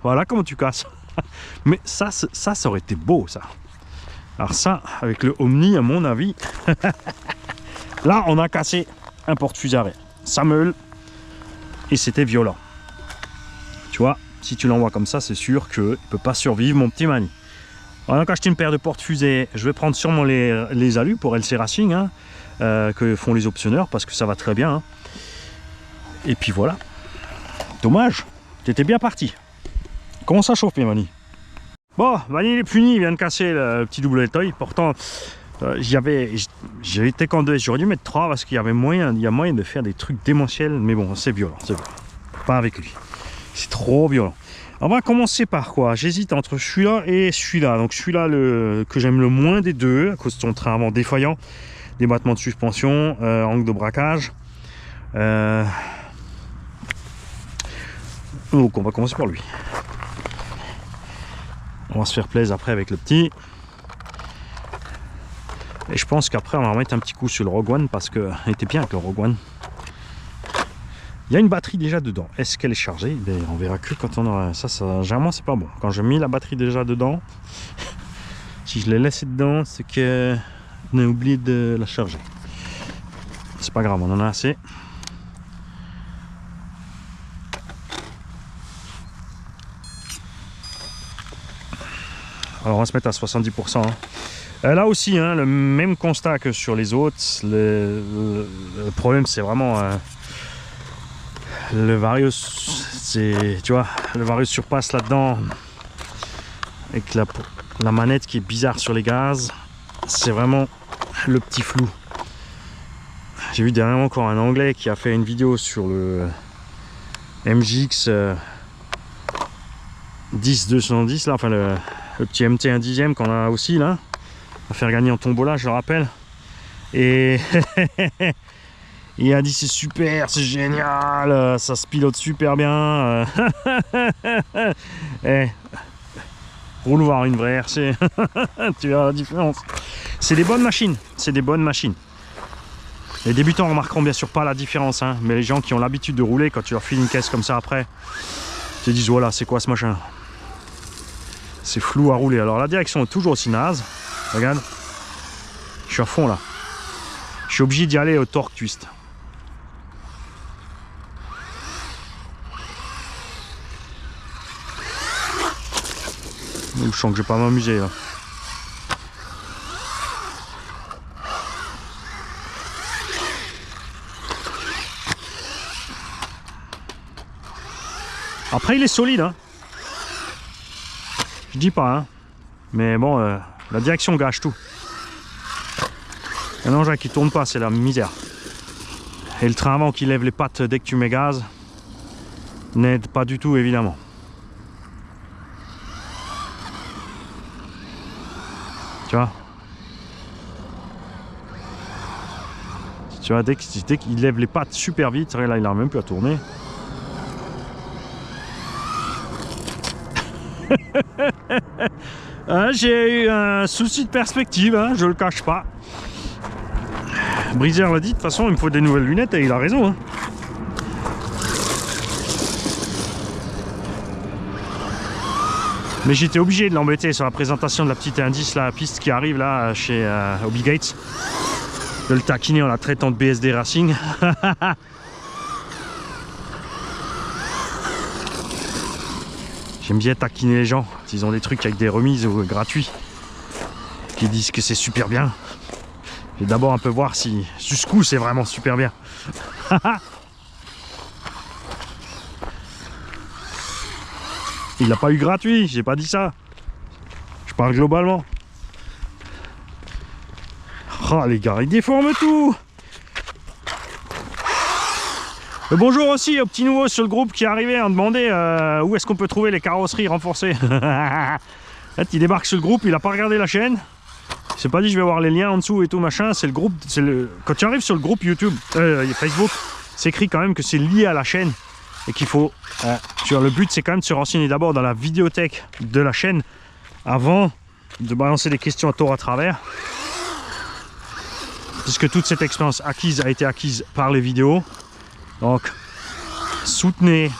Voilà comment tu casses. Mais ça aurait été beau, ça. Alors ça, avec le Omni, à mon avis, là, on a cassé un porte-fusée arrière. Ça meule. Et c'était violent. Tu vois, si tu l'envoies comme ça, c'est sûr qu'il ne peut pas survivre, mon petit Mani. On a acheté une paire de porte-fusées. Je vais prendre sûrement les alus pour LC Racing, hein, que font les optionneurs, parce que ça va très bien. Hein. Et puis voilà. Dommage. T'étais bien parti. Comment ça chauffe, Mani? Bon, Mani il est puni, il vient de casser le petit double toy. Pourtant, j'ai été qu'en 2, j'aurais dû mettre 3 parce qu'il y avait moyen, de faire des trucs démentiels. Mais bon, c'est violent, c'est violent. Pas avec lui. C'est trop violent. On va commencer par quoi? J'hésite entre celui-là et celui-là. Donc celui-là que j'aime le moins des deux, à cause de son train avant défaillant, des battements de suspension, angle de braquage. Donc on va commencer par lui. On va se faire plaisir après avec le petit. Et je pense qu'après on va remettre un petit coup sur le Rogue One parce qu'il était bien avec le Rogue One. Il y a une batterie déjà dedans. Est-ce qu'elle est chargée? On verra que quand on aura ça. Généralement c'est pas bon. Quand j'ai mis la batterie déjà dedans, si je l'ai laissé dedans, c'est qu'on a oublié de la charger. C'est pas grave, on en a assez. Alors on va se mettre à 70%. Hein. Là aussi, hein, le même constat que sur les autres. Le problème, c'est vraiment le Vario. Tu vois, le Vario surpasse là-dedans. Avec la manette qui est bizarre sur les gaz. C'est vraiment le petit flou. J'ai vu dernièrement encore un Anglais qui a fait une vidéo sur le MJX 10-210, là, enfin le petit MT 1/10 qu'on a aussi là. à faire gagner en tombola, je le rappelle. Et il a dit c'est super, c'est génial, ça se pilote super bien. Roule voir une vraie RC, tu verras la différence. C'est des bonnes machines, c'est des bonnes machines. Les débutants remarqueront bien sûr pas la différence, hein, mais les gens qui ont l'habitude de rouler, quand tu leur files une caisse comme ça après, ils te disent voilà, c'est quoi ce machin? C'est flou à rouler. Alors la direction est toujours aussi naze. Regarde, je suis à fond là. Je suis obligé d'y aller au torque twist. Je sens que je vais pas m'amuser là. Après il est solide, hein. Je dis pas, hein. Mais bon, la direction gâche tout. Un engin qui tourne pas, c'est la misère. Et le train avant qui lève les pattes dès que tu mets gaz n'aide pas du tout, évidemment. Tu vois, dès qu'il lève les pattes super vite, là il n'arrive même plus à tourner. J'ai eu un souci de perspective, hein, je le cache pas. Briseur l'a dit, de toute façon il me faut des nouvelles lunettes et il a raison. Hein. Mais j'étais obligé de l'embêter sur la présentation de la petite indice, la piste qui arrive là chez Hobby Gates. De le taquiner en la traitant de BSD Racing. J'aime bien taquiner les gens, s'ils ont des trucs avec des remises ou gratuits, qui disent que c'est super bien. Je vais d'abord un peu voir si jusqu'où c'est vraiment super bien. Il n'a pas eu gratuit, j'ai pas dit ça. Je parle globalement. Oh les gars, ils déforment tout. Bonjour aussi aux petits nouveaux sur le groupe qui arrivaient à demander où est-ce qu'on peut trouver les carrosseries renforcées. Il débarque sur le groupe, il n'a pas regardé la chaîne. Il s'est pas dit je vais voir les liens en dessous et tout machin. C'est le groupe, quand tu arrives sur le groupe YouTube, Facebook, c'est écrit quand même que c'est lié à la chaîne. Et qu'il faut, le but c'est quand même de se renseigner d'abord dans la vidéothèque de la chaîne avant de balancer des questions à tort à travers. Puisque toute cette expérience acquise a été acquise par les vidéos. Donc soutenez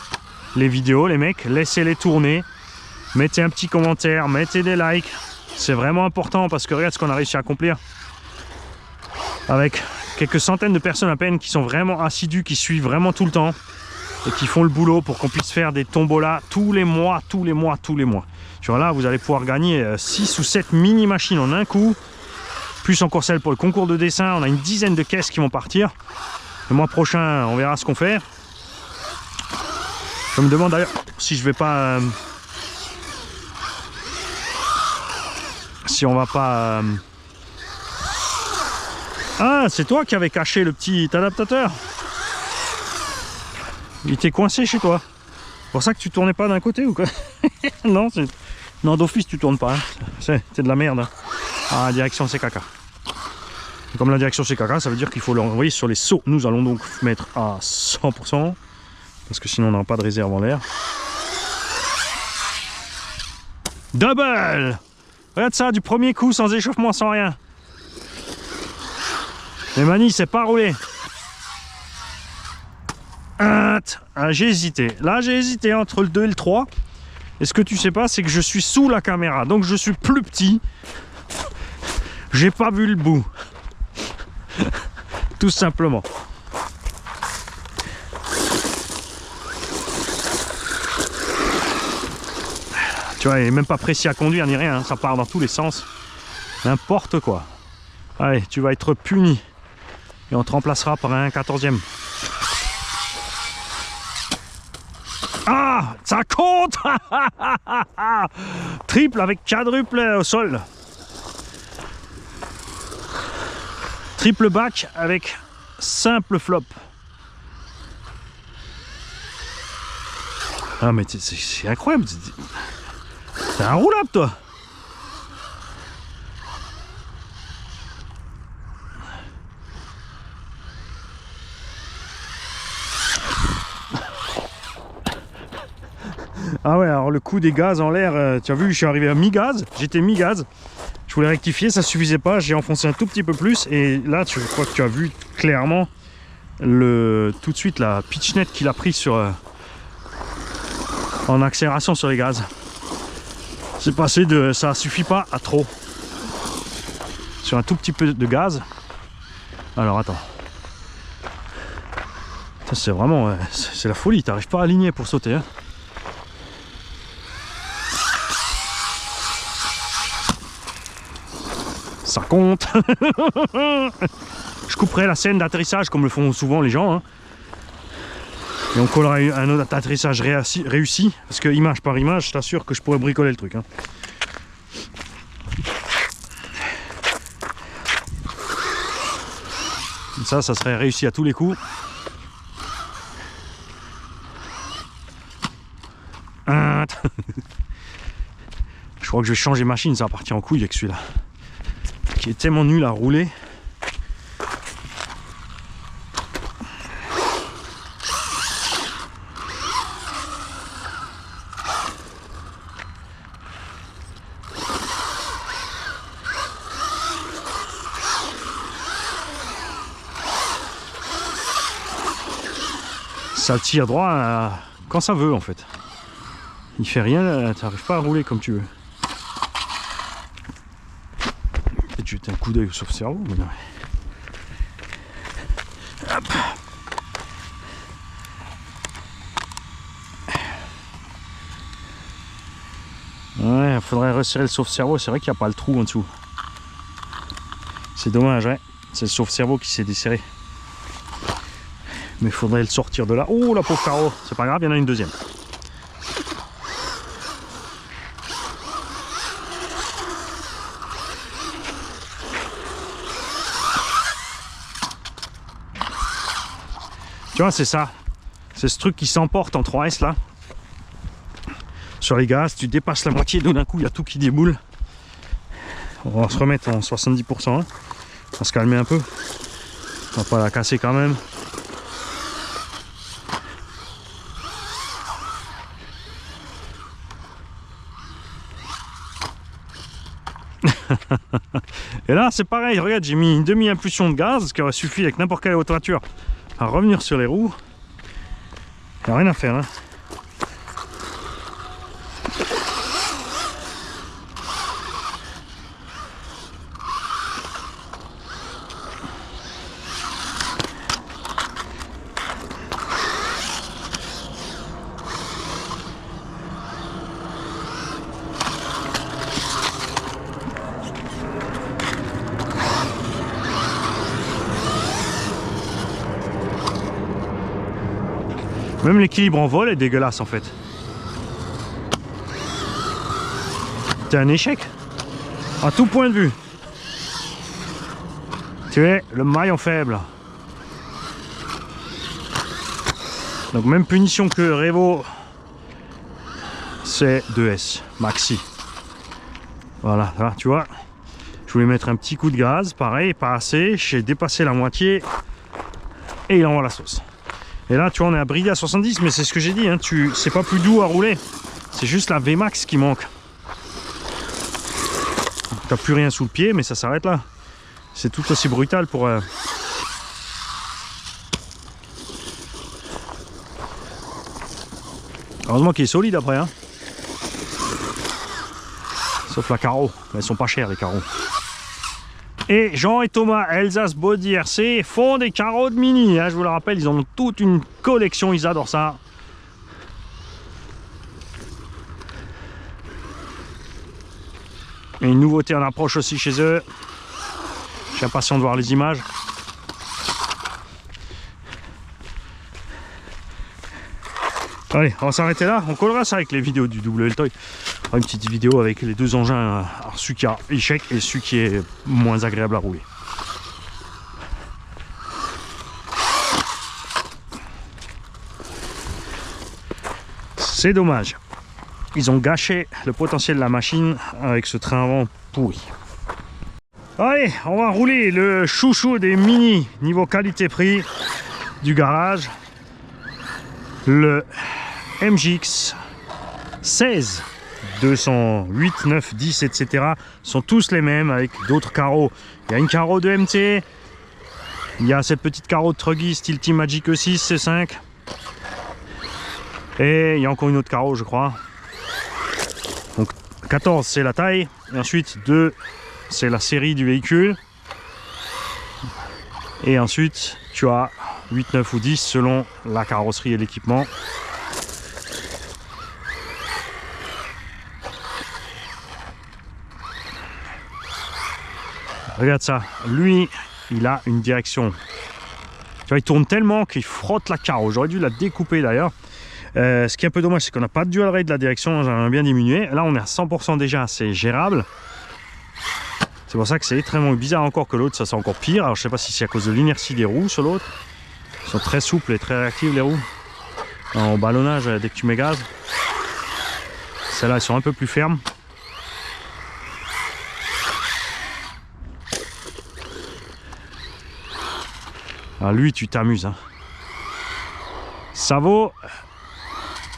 les vidéos les mecs, laissez-les tourner, mettez un petit commentaire, mettez des likes, c'est vraiment important parce que regarde ce qu'on a réussi à accomplir avec quelques centaines de personnes à peine qui sont vraiment assidus, qui suivent vraiment tout le temps et qui font le boulot pour qu'on puisse faire des tombolas tous les mois. Tu vois là, vous allez pouvoir gagner 6 ou 7 mini machines en un coup, plus encore celle pour le concours de dessin. On a une dizaine de caisses qui vont partir. Le mois prochain, on verra ce qu'on fait. Je me demande d'ailleurs si je vais pas... si on va pas... Ah, c'est toi qui avais caché le petit adaptateur. Il était coincé chez toi. C'est pour ça que tu tournais pas d'un côté ou quoi? Non, non d'office tu tournes pas. Hein. C'est de la merde. Hein. Ah, la direction c'est caca. Et comme la direction c'est caca, ça veut dire qu'il faut l'envoyer sur les sauts. Nous allons donc mettre à 100%. Parce que sinon on n'a pas de réserve en l'air. Double! Regarde ça, du premier coup, sans échauffement, sans rien. Mais Mani, c'est pas roulé. Ah, j'ai hésité. Là, j'ai hésité entre le 2 et le 3. Et ce que tu sais pas, c'est que je suis sous la caméra. Donc je suis plus petit. J'ai pas vu le bout. Tout simplement. Tu vois, il n'est même pas précis à conduire ni rien, hein. Ça part dans tous les sens. N'importe quoi. Allez, tu vas être puni. Et on te remplacera par un 14e. Ah, ça compte. Triple avec quadruple au sol. Triple back avec simple flop. Ah mais c'est incroyable. T'es un roulable toi. Ah ouais, alors le coup des gaz en l'air, tu as vu, je suis arrivé à mi-gaz, j'étais mi-gaz. Je voulais rectifier, ça suffisait pas, j'ai enfoncé un tout petit peu plus. Et là, je crois que tu as vu clairement tout de suite la pitch net qu'il a pris sur, en accélération sur les gaz. C'est passé de ça suffit pas à trop. Sur un tout petit peu de gaz. Alors attends. C'est vraiment, c'est la folie, t'arrives pas à aligner pour sauter. Hein. Ça compte. Je couperai la scène d'atterrissage comme le font souvent les gens. Hein. Et on collera un autre atterrissage réussi. Parce que image par image, je t'assure que je pourrais bricoler le truc. Hein. Ça serait réussi à tous les coups. Je crois que je vais changer machine, ça va partir en couille avec celui-là. Qui est tellement nul à rouler. Ça tire droit quand ça veut en fait. Il fait rien, tu n'arrives pas à rouler comme tu veux. Peut-être jeter un coup d'œil au sauve-cerveau. Mais non. Hop. Ouais, il faudrait resserrer le sauve-cerveau. C'est vrai qu'il n'y a pas le trou en dessous. C'est dommage, ouais. C'est le sauve-cerveau qui s'est desserré. Mais il faudrait le sortir de là. Oh, la pauvre carreau. C'est pas grave, il y en a une deuxième. Tu vois, c'est ça. C'est ce truc qui s'emporte en 3S là. Sur les gaz, tu dépasses la moitié, d'un coup, il y a tout qui déboule. On va se remettre en 70%. Hein. On va se calmer un peu. On va pas la casser quand même. Et là c'est pareil, regarde, j'ai mis une demi-impulsion de gaz qui aurait suffi avec n'importe quelle autre voiture à revenir sur les roues. Il n'y a rien à faire hein. Même l'équilibre en vol est dégueulasse en fait. C'est un échec. À tout point de vue. Tu es le maillon faible. Donc même punition que Revo. C'est 2S maxi. Voilà, là, tu vois. Je voulais mettre un petit coup de gaz. Pareil, pas assez. J'ai dépassé la moitié. Et il envoie la sauce. Et là, tu vois, on est à brider à 70, mais c'est ce que j'ai dit, hein, c'est pas plus doux à rouler. C'est juste la VMAX qui manque. T'as plus rien sous le pied, mais ça s'arrête là. C'est tout aussi brutal pour... Heureusement qu'il est solide après, hein. Sauf la carreau. Elles sont pas chères, les carreaux. Et Jean et Thomas, Elsace Body RC, font des carreaux de Mini. Hein, je vous le rappelle, ils en ont toute une collection, ils adorent ça. Et une nouveauté en approche aussi chez eux. Je suis impatient de voir les images. Allez, on va s'arrêter là. On collera ça avec les vidéos du double Toy. Une petite vidéo avec les deux engins, celui qui a échec et celui qui est moins agréable à rouler. C'est dommage. Ils ont gâché le potentiel de la machine avec ce train avant pourri. Allez, on va rouler le chouchou des Mini niveau qualité-prix du garage. Le MJX 16, 208, 9, 10, etc. sont tous les mêmes avec d'autres carreaux. Il y a une carreau de MT, il y a cette petite carreau de Truggy style Team Magic E6, C5. Et il y a encore une autre carreau, je crois. Donc 14 c'est la taille, et ensuite 2 c'est la série du véhicule. Et ensuite tu as 8, 9 ou 10 selon la carrosserie et l'équipement. Regarde ça, lui il a une direction. Tu vois, il tourne tellement qu'il frotte la carreau. J'aurais dû la découper d'ailleurs. Ce qui est un peu dommage, c'est qu'on n'a pas de dual rate de la direction, j'aimerais bien diminuer. Là on est à 100% déjà, c'est gérable. C'est pour ça que c'est extrêmement bizarre encore que l'autre, ça c'est encore pire. Alors je sais pas si c'est à cause de l'inertie des roues sur l'autre. Ils sont très souples et très réactives les roues. En ballonnage, dès que tu mets gaz. Celles-là elles sont un peu plus fermes. Alors lui tu t'amuses. Hein. Ça vaut...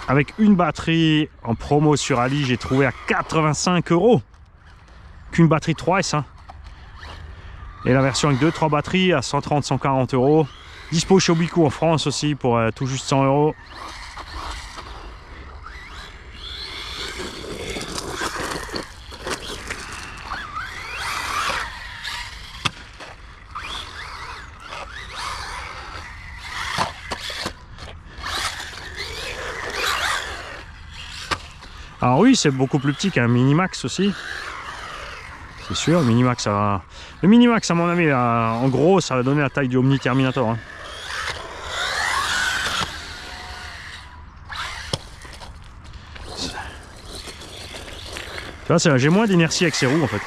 Avec une batterie en promo sur Ali, j'ai trouvé à 85 €. Qu'une batterie 3S. Hein. Et la version avec 2-3 batteries à 130-140 €. Dispo chez Obico en France aussi pour tout juste 100 €. Alors oui, c'est beaucoup plus petit qu'un Minimax aussi. C'est sûr, le Minimax, ça... Le Minimax, à mon avis, là, en gros, ça va donner la taille du Omni Terminator. Hein. Tu vois, j'ai moins d'inertie avec ces roues, en fait.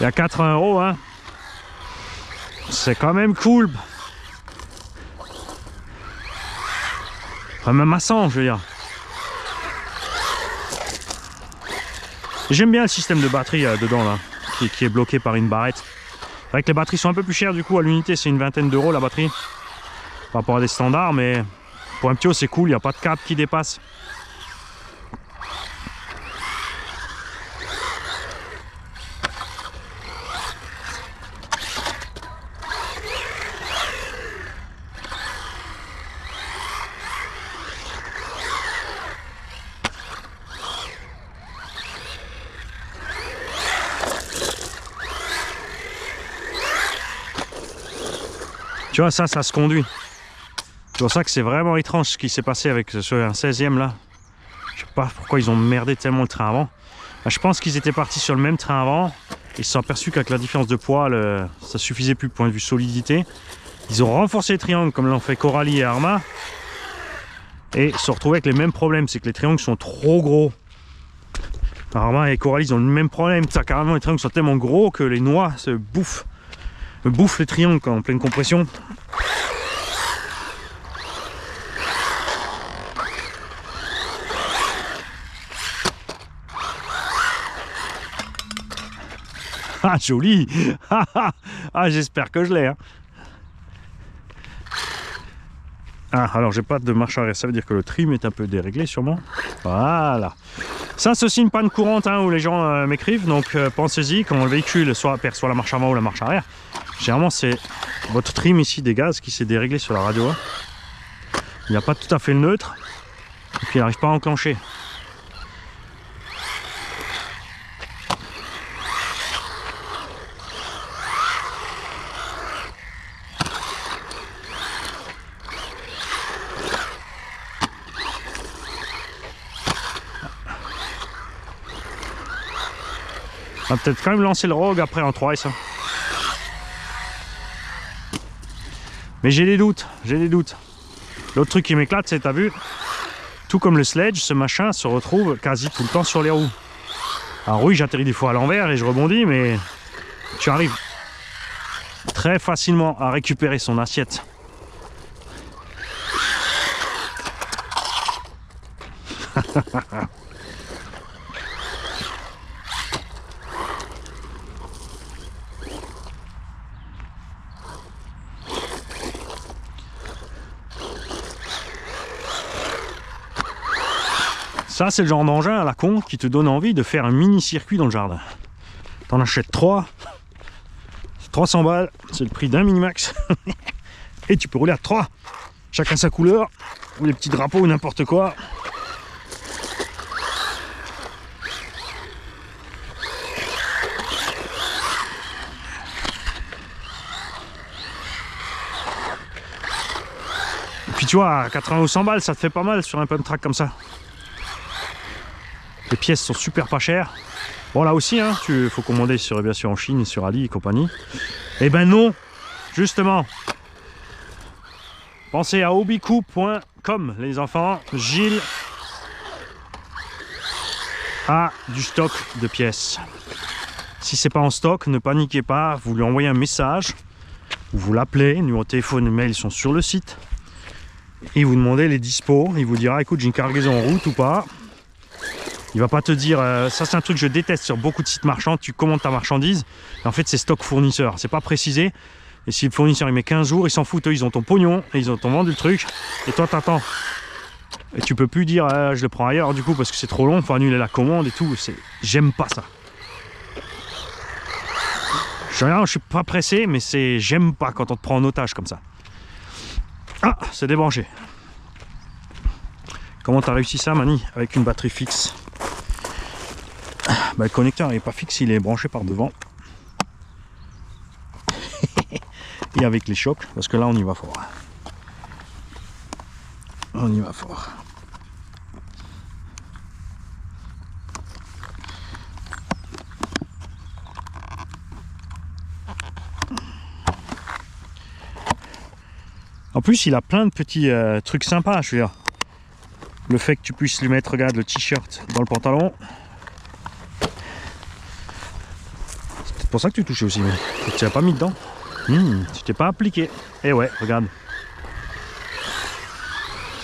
Il y a 80 €, hein. C'est quand même cool. Enfin, même à 100, je veux dire. J'aime bien le système de batterie dedans, là, qui est bloqué par une barrette. C'est vrai que les batteries sont un peu plus chères, du coup, à l'unité, c'est une vingtaine d'euros la batterie. Par rapport à des standards, mais pour un petit haut, c'est cool, il n'y a pas de câble qui dépasse. Tu vois, ça se conduit. C'est pour ça que c'est vraiment étrange ce qui s'est passé avec un 16e là. Je sais pas pourquoi ils ont merdé tellement le train avant. Je pense qu'ils étaient partis sur le même train avant. Ils se sont aperçus qu'avec la différence de poids, ça suffisait plus point de vue solidité. Ils ont renforcé les triangles comme l'ont fait Coralie et Arma. Et se retrouvaient avec les mêmes problèmes. C'est que les triangles sont trop gros. Arma et Coralie, ils ont le même problème. Ça, carrément, les triangles sont tellement gros que les noix se bouffent les triangles en pleine compression. Ah joli. Ah j'espère que je l'ai. Hein. Ah alors j'ai pas de marche arrière, ça veut dire que le trim est un peu déréglé sûrement. Voilà. Ça c'est aussi une panne courante hein, où les gens m'écrivent, donc pensez-y quand le véhicule perçoit la marche avant ou la marche arrière. Généralement c'est votre trim ici des gaz qui s'est déréglé sur la radio. Hein. Il n'y a pas tout à fait le neutre et puis il n'arrive pas à enclencher. On va peut-être quand même lancer le Rogue après en 3S. Hein. Mais j'ai des doutes, L'autre truc qui m'éclate, c'est, t'as vu, tout comme le sledge, ce machin se retrouve quasi tout le temps sur les roues. Alors oui, j'atterris des fois à l'envers et je rebondis, mais tu arrives très facilement à récupérer son assiette. Ça, c'est le genre d'engin à la con qui te donne envie de faire un mini-circuit dans le jardin. T'en achètes 3, 300 balles, c'est le prix d'un Minimax. Et tu peux rouler à 3, chacun sa couleur, ou les petits drapeaux ou n'importe quoi. Et puis tu vois, à 80 ou 100 balles, ça te fait pas mal sur un pump track comme ça. Les pièces sont super pas chères. Bon, là aussi, hein, faut commander sur, bien sûr en Chine, sur Ali et compagnie. Eh ben non, justement. Pensez à hobbycoup.com, les enfants. Gilles a du stock de pièces. Si c'est pas en stock, ne paniquez pas. Vous lui envoyez un message, vous l'appelez, numéro de téléphone et mail sont sur le site. Et vous demandez les dispos. Il vous dira, écoute, j'ai une cargaison en route ou pas. Il va pas te dire, ça c'est un truc que je déteste sur beaucoup de sites marchands, tu commandes ta marchandise, et en fait c'est stock fournisseur, c'est pas précisé, et si le fournisseur il met 15 jours, ils s'en foutent, eux ils ont ton pognon, et ils ont vendu le truc, et toi t'attends. Et tu peux plus dire, je le prends ailleurs du coup parce que c'est trop long, faut annuler la commande et tout, j'aime pas ça. Je suis pas pressé, mais j'aime pas quand on te prend en otage comme ça. Ah, c'est débranché. Comment t'as réussi ça, Mani, avec une batterie fixe? Bah, le connecteur n'est pas fixe, il est branché par devant. Et avec les chocs, parce que là on y va fort. On y va fort. En plus, il a plein de petits trucs sympas, je veux dire. Le fait que tu puisses lui mettre, regarde, le t-shirt dans le pantalon. C'est pour ça que tu touchais aussi, mais tu l'as pas mis dedans. Tu t'es pas appliqué. Et ouais, regarde.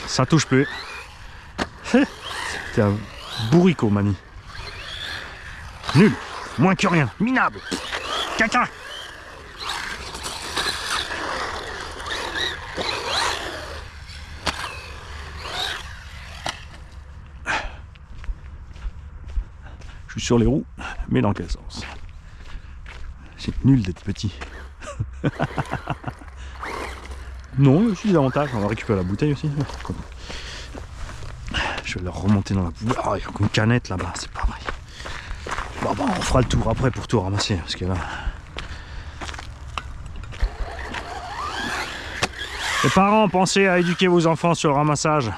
Ça touche plus. T'es un bourricot, Mani. Nul. Moins que rien. Minable. Caca. Je suis sur les roues, mais dans quel sens? C'est nul d'être petit. Non, il y a aussi des avantages. On va récupérer la bouteille aussi. Je vais leur remonter dans la bouteille. Oh, il y a une canette là-bas, c'est pas vrai. Bon, on fera le tour après pour tout ramasser. Parce que là... Les parents, pensez à éduquer vos enfants sur le ramassage.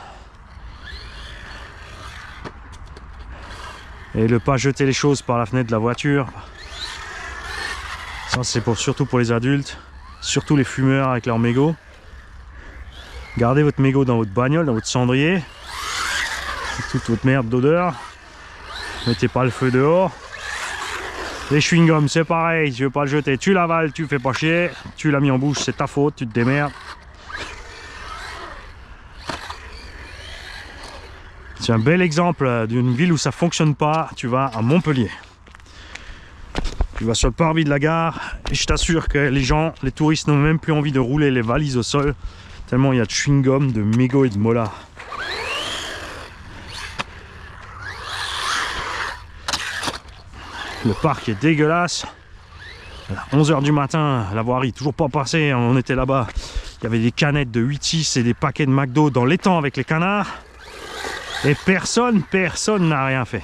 Et ne pas jeter les choses par la fenêtre de la voiture. Ça c'est surtout pour les adultes, surtout les fumeurs avec leurs mégots. Gardez votre mégot dans votre bagnole, dans votre cendrier. Toute votre merde d'odeur. Mettez pas le feu dehors. Les chewing-gums c'est pareil, tu veux pas le jeter, tu l'avales, tu fais pas chier. Tu l'as mis en bouche, c'est ta faute, tu te démerdes. C'est un bel exemple d'une ville où ça fonctionne pas. Tu vas à Montpellier. Tu vas sur le parvis de la gare et je t'assure que les gens, les touristes n'ont même plus envie de rouler les valises au sol tellement il y a de chewing-gum, de mégots et de molas. Le parc est dégueulasse. À 11 h du matin, la voirie toujours pas passée, on était là-bas. Il y avait des canettes de 8-6 et des paquets de McDo dans l'étang avec les canards. Et personne n'a rien fait.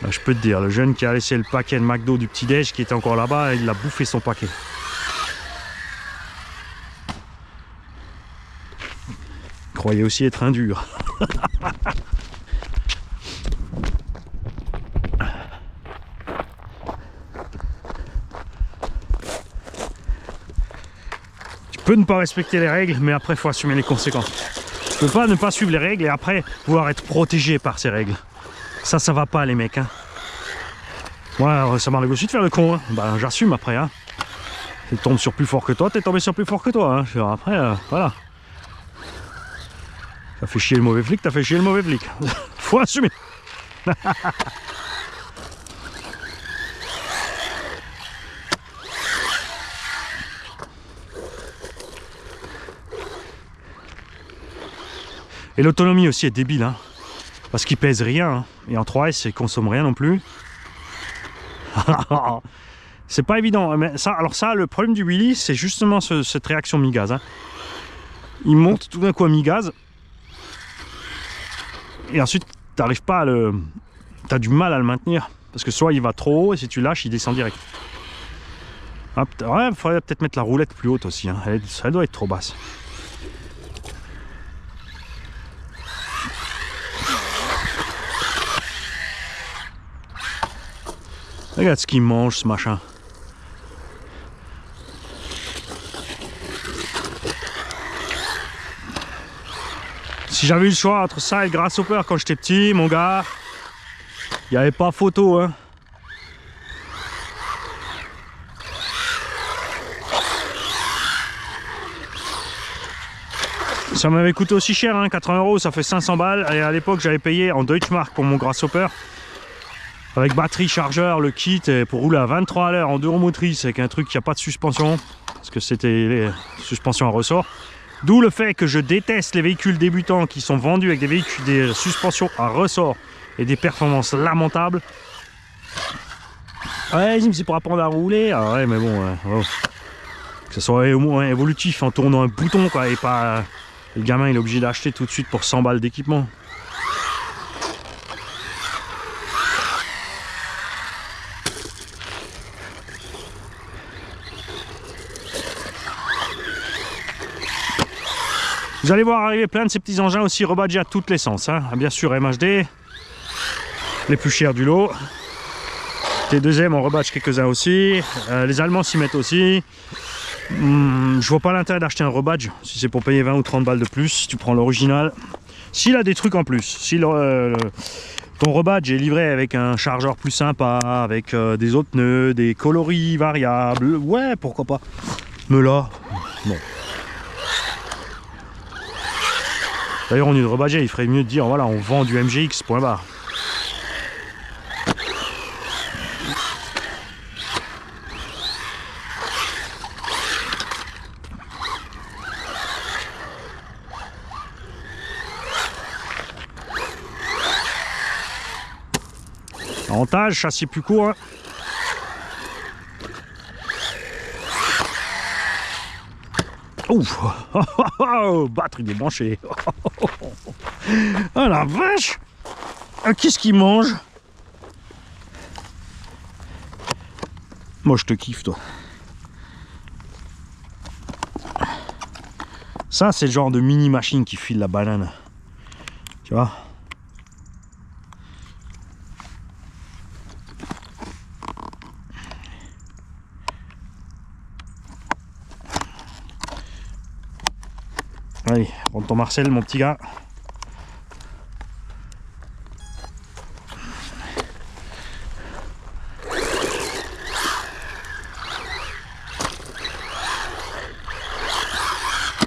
Là, je peux te dire, le jeune qui a laissé le paquet de McDo du petit-déj qui était encore là-bas, il a bouffé son paquet. Il croyait aussi être un dur. Tu peux ne pas respecter les règles, mais après il faut assumer les conséquences. Tu peux pas ne pas suivre les règles et après pouvoir être protégé par ces règles. Ça va pas les mecs. Hein. Ouais, ça m'arrive aussi de faire le con. Hein. Bah, j'assume après. Hein. Tu tombes sur plus fort que toi, t'es tombé sur plus fort que toi. Hein. Après, voilà. T'as fait chier le mauvais flic, t'as fait chier le mauvais flic. Faut assumer. Et l'autonomie aussi est débile, hein, parce qu'il pèse rien, hein, et en 3S il consomme rien non plus. C'est pas évident, mais ça, alors ça, le problème du Wheelie, c'est justement cette réaction mi-gaz. Hein. Il monte tout d'un coup à mi-gaz, et ensuite t'arrives pas à le... T'as du mal à le maintenir, parce que soit il va trop haut, et si tu lâches, il descend direct. Hop, ouais, il faudrait peut-être mettre la roulette plus haute aussi, hein. Elle doit être trop basse. Regarde ce qu'il mange, ce machin. Si j'avais eu le choix entre ça et le Grasshopper quand j'étais petit, mon gars, il n'y avait pas photo, hein. Ça m'avait coûté aussi cher, hein, 80 €, ça fait 500 balles. Et à l'époque, j'avais payé en Deutschmark pour mon Grasshopper. Avec batterie, chargeur, le kit, et pour rouler à 23 à l'heure en duromotrice avec un truc qui n'a pas de suspension, parce que c'était les suspensions à ressort. D'où le fait que je déteste les véhicules débutants qui sont vendus avec des suspensions à ressort et des performances lamentables. Ouais, c'est pour apprendre à rouler. Ah ouais, mais bon, oh. Que ce soit au moins évolutif en tournant un bouton, quoi, et pas le gamin il est obligé d'acheter tout de suite pour 100 balles d'équipement. Vous allez voir arriver plein de ces petits engins aussi rebadgés à toutes les sens. Hein. Bien sûr, MHD, les plus chers du lot. T2M, on rebadge quelques-uns aussi. Les Allemands s'y mettent aussi. Je vois pas l'intérêt d'acheter un rebadge si c'est pour payer 20 ou 30 balles de plus. Tu prends l'original. S'il a des trucs en plus, si ton rebadge est livré avec un chargeur plus sympa, avec des autres pneus, des coloris variables, ouais, pourquoi pas. Mais là, non. D'ailleurs, on est de rebadger, il ferait mieux de dire voilà, on vend du MGX, point barre. Avantage, châssis plus court. Hein. Ouf. Batterie débranchée. Oh la vache. Qu'est-ce qu'il mange? Moi je te kiffe toi. Ça c'est le genre de mini machine qui file la banane. Tu vois? Allez, rentre ton Marcel, mon petit gars.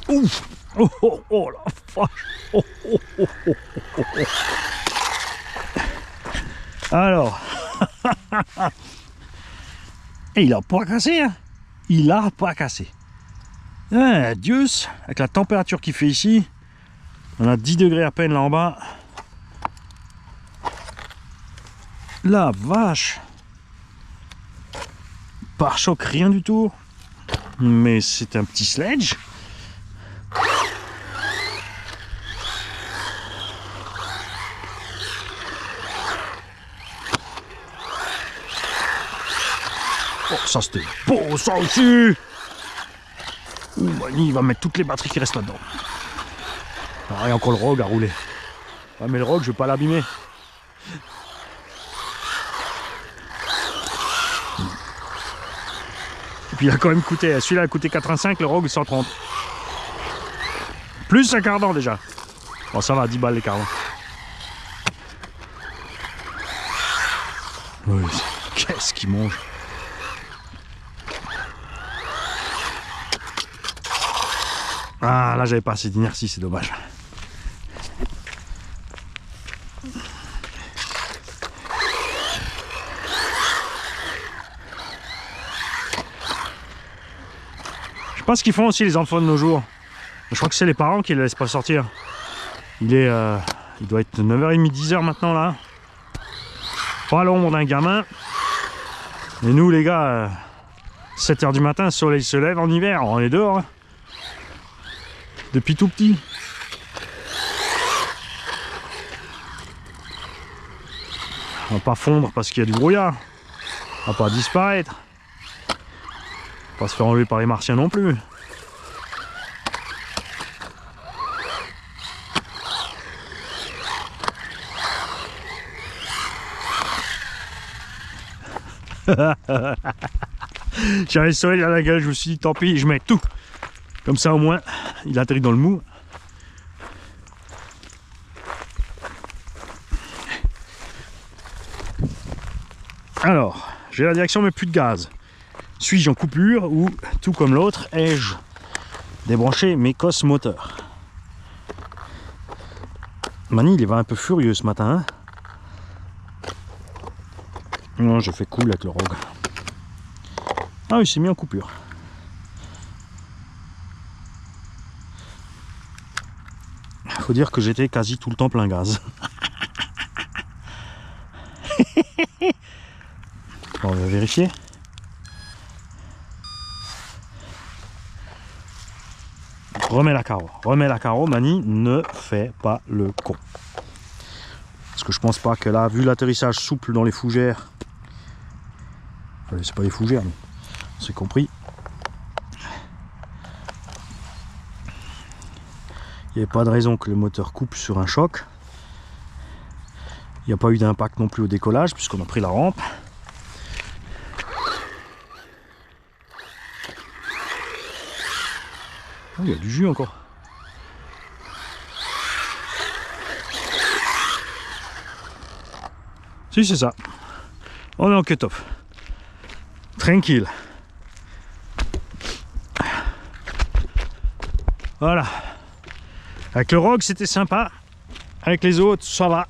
Ouf! Oh, oh, oh la vache! Oh, oh, oh, oh, oh, oh. Alors, et il a pas cassé, hein? Il a pas cassé. Ah, Dieu, avec la température qu'il fait ici, on a 10 degrés à peine là en bas. La vache! Pare-choc, rien du tout. Mais c'est un petit sledge. Oh, ça c'était beau, ça aussi! Ouh, Mani, il va mettre toutes les batteries qui restent là-dedans. Ah, il y a encore le Rogue à rouler. Ouais, mais le Rogue, je vais pas l'abîmer. Et puis il a quand même coûté, celui-là a coûté 85, le Rogue 130. Plus un cardan déjà. Bon, ça va, 10 balles les cardans. Oui, qu'est-ce qu'il mange? Ah, là, j'avais pas assez d'inertie, c'est dommage. Je sais pas ce qu'ils font aussi les enfants de nos jours. Je crois que c'est les parents qui les laissent pas sortir. Il doit être 9h30, 10h maintenant là. Pas l'ombre d'un gamin. Et nous les gars, 7h du matin, le soleil se lève en hiver, on est dehors. Hein. Depuis tout petit. On va pas fondre parce qu'il y a du brouillard. On va pas disparaître. On va pas se faire enlever par les martiens non plus. J'avais le soleil à la gueule, je me suis dit tant pis, je mets tout. Comme ça au moins, il atterrit dans le mou. Alors, j'ai la direction mais plus de gaz. Suis-je en coupure ou, tout comme l'autre, ai-je débranché mes cosses moteurs? Mani, il va un peu furieux ce matin. Hein, non, je fais cool avec le Rogue. Ah oui, il s'est mis en coupure. Faut dire que j'étais quasi tout le temps plein gaz. On va vérifier. Remets la carreau, Mani, ne fais pas le con. Parce que je pense pas que là, vu l'atterrissage souple dans les fougères, enfin, c'est pas les fougères, mais on s'est compris. Il n'y avait pas de raison que le moteur coupe sur un choc. Il n'y a pas eu d'impact non plus au décollage puisqu'on a pris la rampe. Oh, il y a du jus encore. Si, c'est ça. On est en cut-off. Tranquille. Voilà. Avec le Rogue, c'était sympa. Avec les autres, ça va.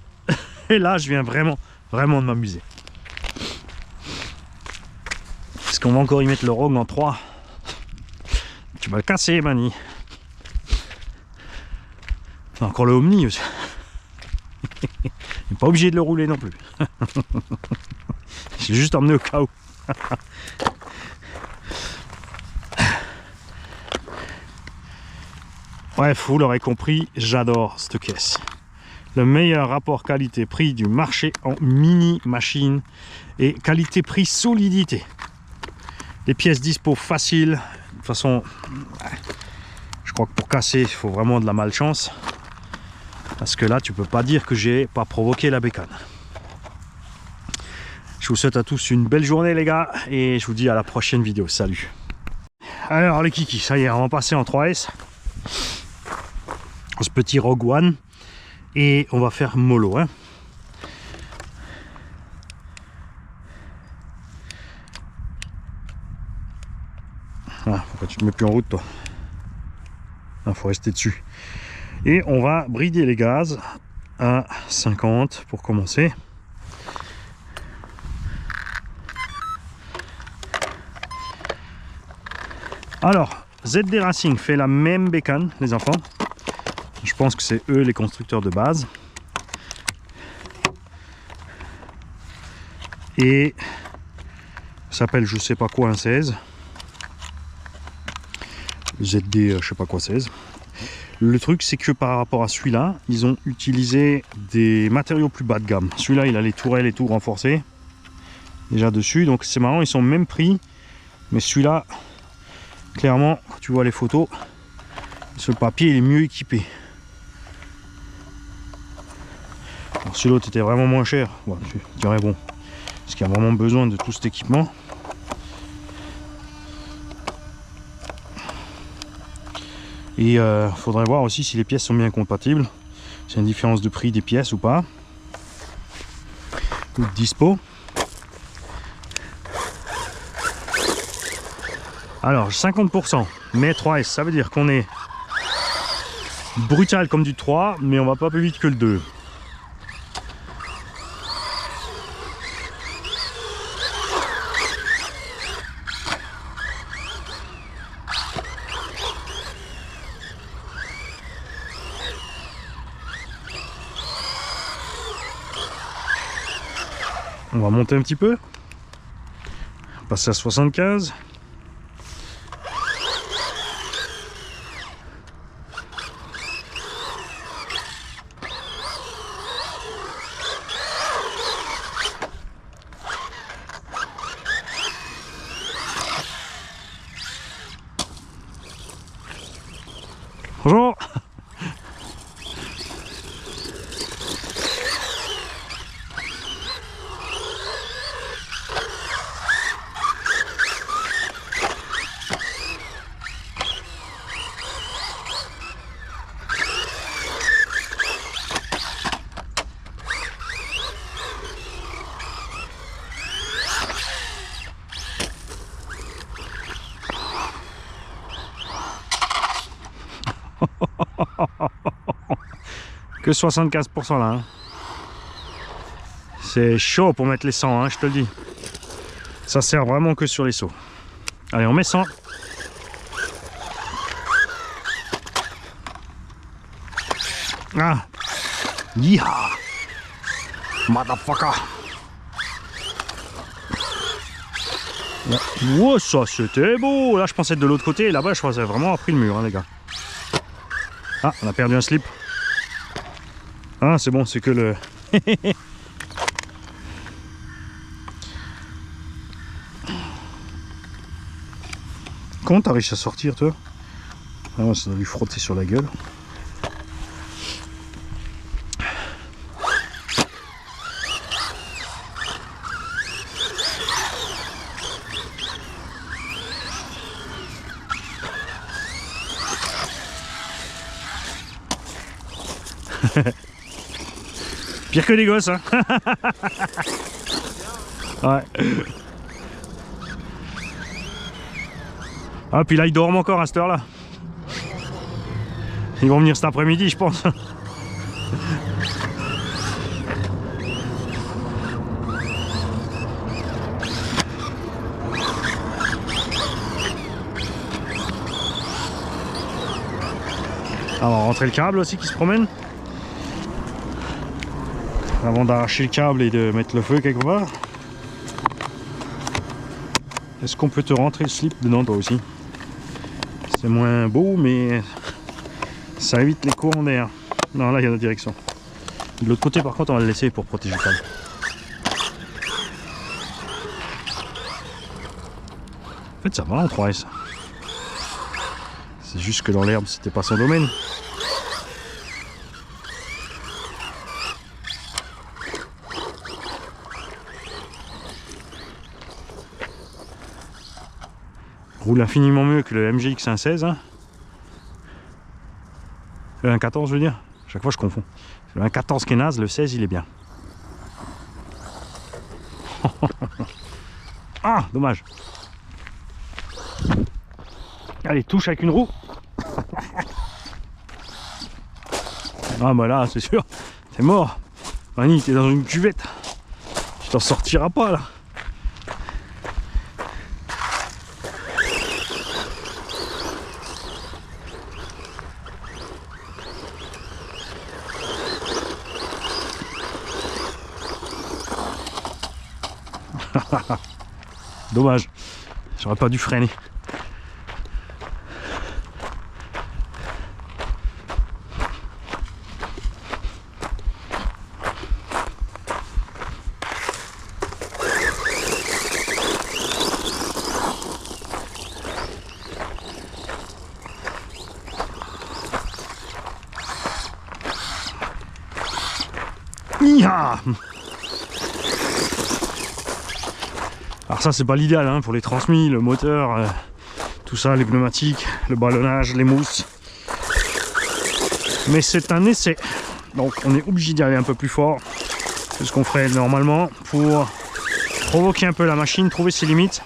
Et là, je viens vraiment de m'amuser. Est-ce qu'on va encore y mettre le Rogue en 3? Tu vas le casser, Mani. Encore le Omni aussi. Il n'est pas obligé de le rouler non plus. J'ai juste emmené au cas où. Bref, vous l'aurez compris, j'adore cette caisse. Le meilleur rapport qualité-prix du marché en mini machine et qualité-prix solidité. Les pièces dispo faciles. De toute façon, je crois que pour casser, il faut vraiment de la malchance. Parce que là, tu peux pas dire que j'ai pas provoqué la bécane. Je vous souhaite à tous une belle journée les gars et je vous dis à la prochaine vidéo. Salut. Alors les kikis, ça y est, on va passer en 3S. Ce petit Rogue One. Et on va faire mollo. Hein. Ah, pourquoi tu te mets plus en route toi? Il faut rester dessus. Et on va brider les gaz à 50 pour commencer. Alors, ZD Racing fait la même bécane, les enfants. Je pense que c'est eux les constructeurs de base. Et ça s'appelle je sais pas quoi un 16. ZD je sais pas quoi 16. Le truc c'est que par rapport à celui-là, ils ont utilisé des matériaux plus bas de gamme. Celui-là il a les tourelles et tout renforcées déjà dessus, donc c'est marrant, ils sont même prix. Mais celui-là, clairement, quand tu vois les photos, sur le papier il est mieux équipé. Si l'autre était vraiment moins cher, ouais, je dirais bon, est-ce qu'il y a vraiment besoin de tout cet équipement? Et faudrait voir aussi si les pièces sont bien compatibles. C'est une différence de prix des pièces ou pas, ou de dispo. Alors 50%, mais 3S, ça veut dire qu'on est brutal comme du 3, mais on va pas plus vite que le 2. On va monter un petit peu, passer à 75. Bonjour. Que 75% là. Hein. C'est chaud pour mettre les 100, hein, je te le dis. Ça sert vraiment que sur les sauts. Allez, on met 100. Ah. Yeehaw. Motherfucker. Wow, ça c'était beau. Là, je pensais être de l'autre côté. Et là-bas, je pensais vraiment après le mur, hein, les gars. Ah, on a perdu un slip. Ah, c'est bon, c'est que le... Comment t'as réussi à sortir, toi? Ah, ça doit lui frotter sur la gueule. Pire que les gosses, hein. Ouais. Ah, puis là, ils dorment encore à cette heure-là. Ils vont venir cet après-midi, je pense. Ah, on va rentrer le câble aussi qui se promène. Avant d'arracher le câble et de mettre le feu quelque part. Est-ce qu'on peut te rentrer le slip dedans toi aussi? C'est moins beau mais ça évite les courants d'air. Non, là il y a la direction. De l'autre côté par contre on va le laisser pour protéger le câble. En fait ça va en 3S. C'est juste que dans l'herbe c'était pas son domaine. Roule infiniment mieux que le MGX 1.16 hein. Le 1.14 je veux dire, chaque fois je confonds. Le 1.14 qui est naze, le 16 il est bien. Ah dommage. Allez, touche avec une roue. Ah bah là c'est sûr, t'es mort. Mani, t'es dans une cuvette. Tu t'en sortiras pas là. Dommage, j'aurais pas dû freiner. Ia! Alors ça c'est pas l'idéal hein, pour les transmis, le moteur, tout ça, les pneumatiques, le ballonnage, les mousses. Mais c'est un essai, donc on est obligé d'y aller un peu plus fort que ce qu'on ferait normalement pour provoquer un peu la machine, trouver ses limites.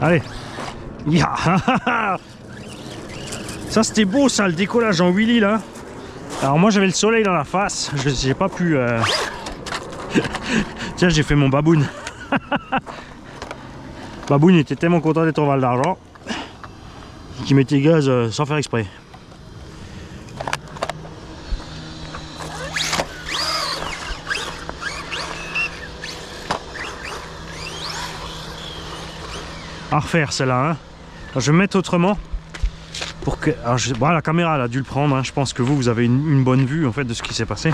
Allez. Ya. Ça c'était beau ça, le décollage en wheelie là. Alors moi j'avais le soleil dans la face, j'ai pas pu... Tiens, j'ai fait mon baboune. Baboune était tellement content d'être au Val d'Argent qu'il mettait gaz sans faire exprès. À refaire celle-là, hein. Alors, je vais me mettre autrement pour que... Alors, bon, la caméra elle a dû le prendre, hein. Je pense que vous avez une bonne vue en fait de ce qui s'est passé.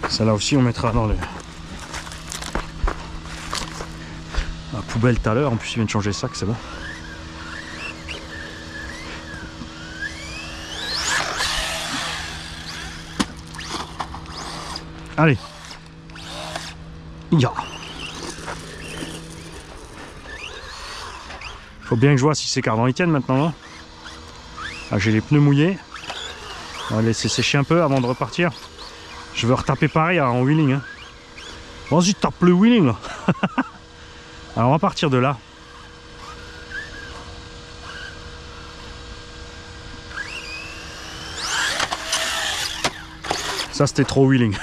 Celle-là aussi on mettra dans la poubelle tout à l'heure. En plus il vient de changer de sac, c'est bon. Allez. Ya. Faut bien que je vois si ces cardans ils tiennent maintenant. Hein. Ah, j'ai les pneus mouillés. On va laisser sécher un peu avant de repartir. Je veux retaper pareil en wheeling. Hein. Vas-y, tape le wheeling là. Alors on va partir de là. Ça c'était trop wheeling.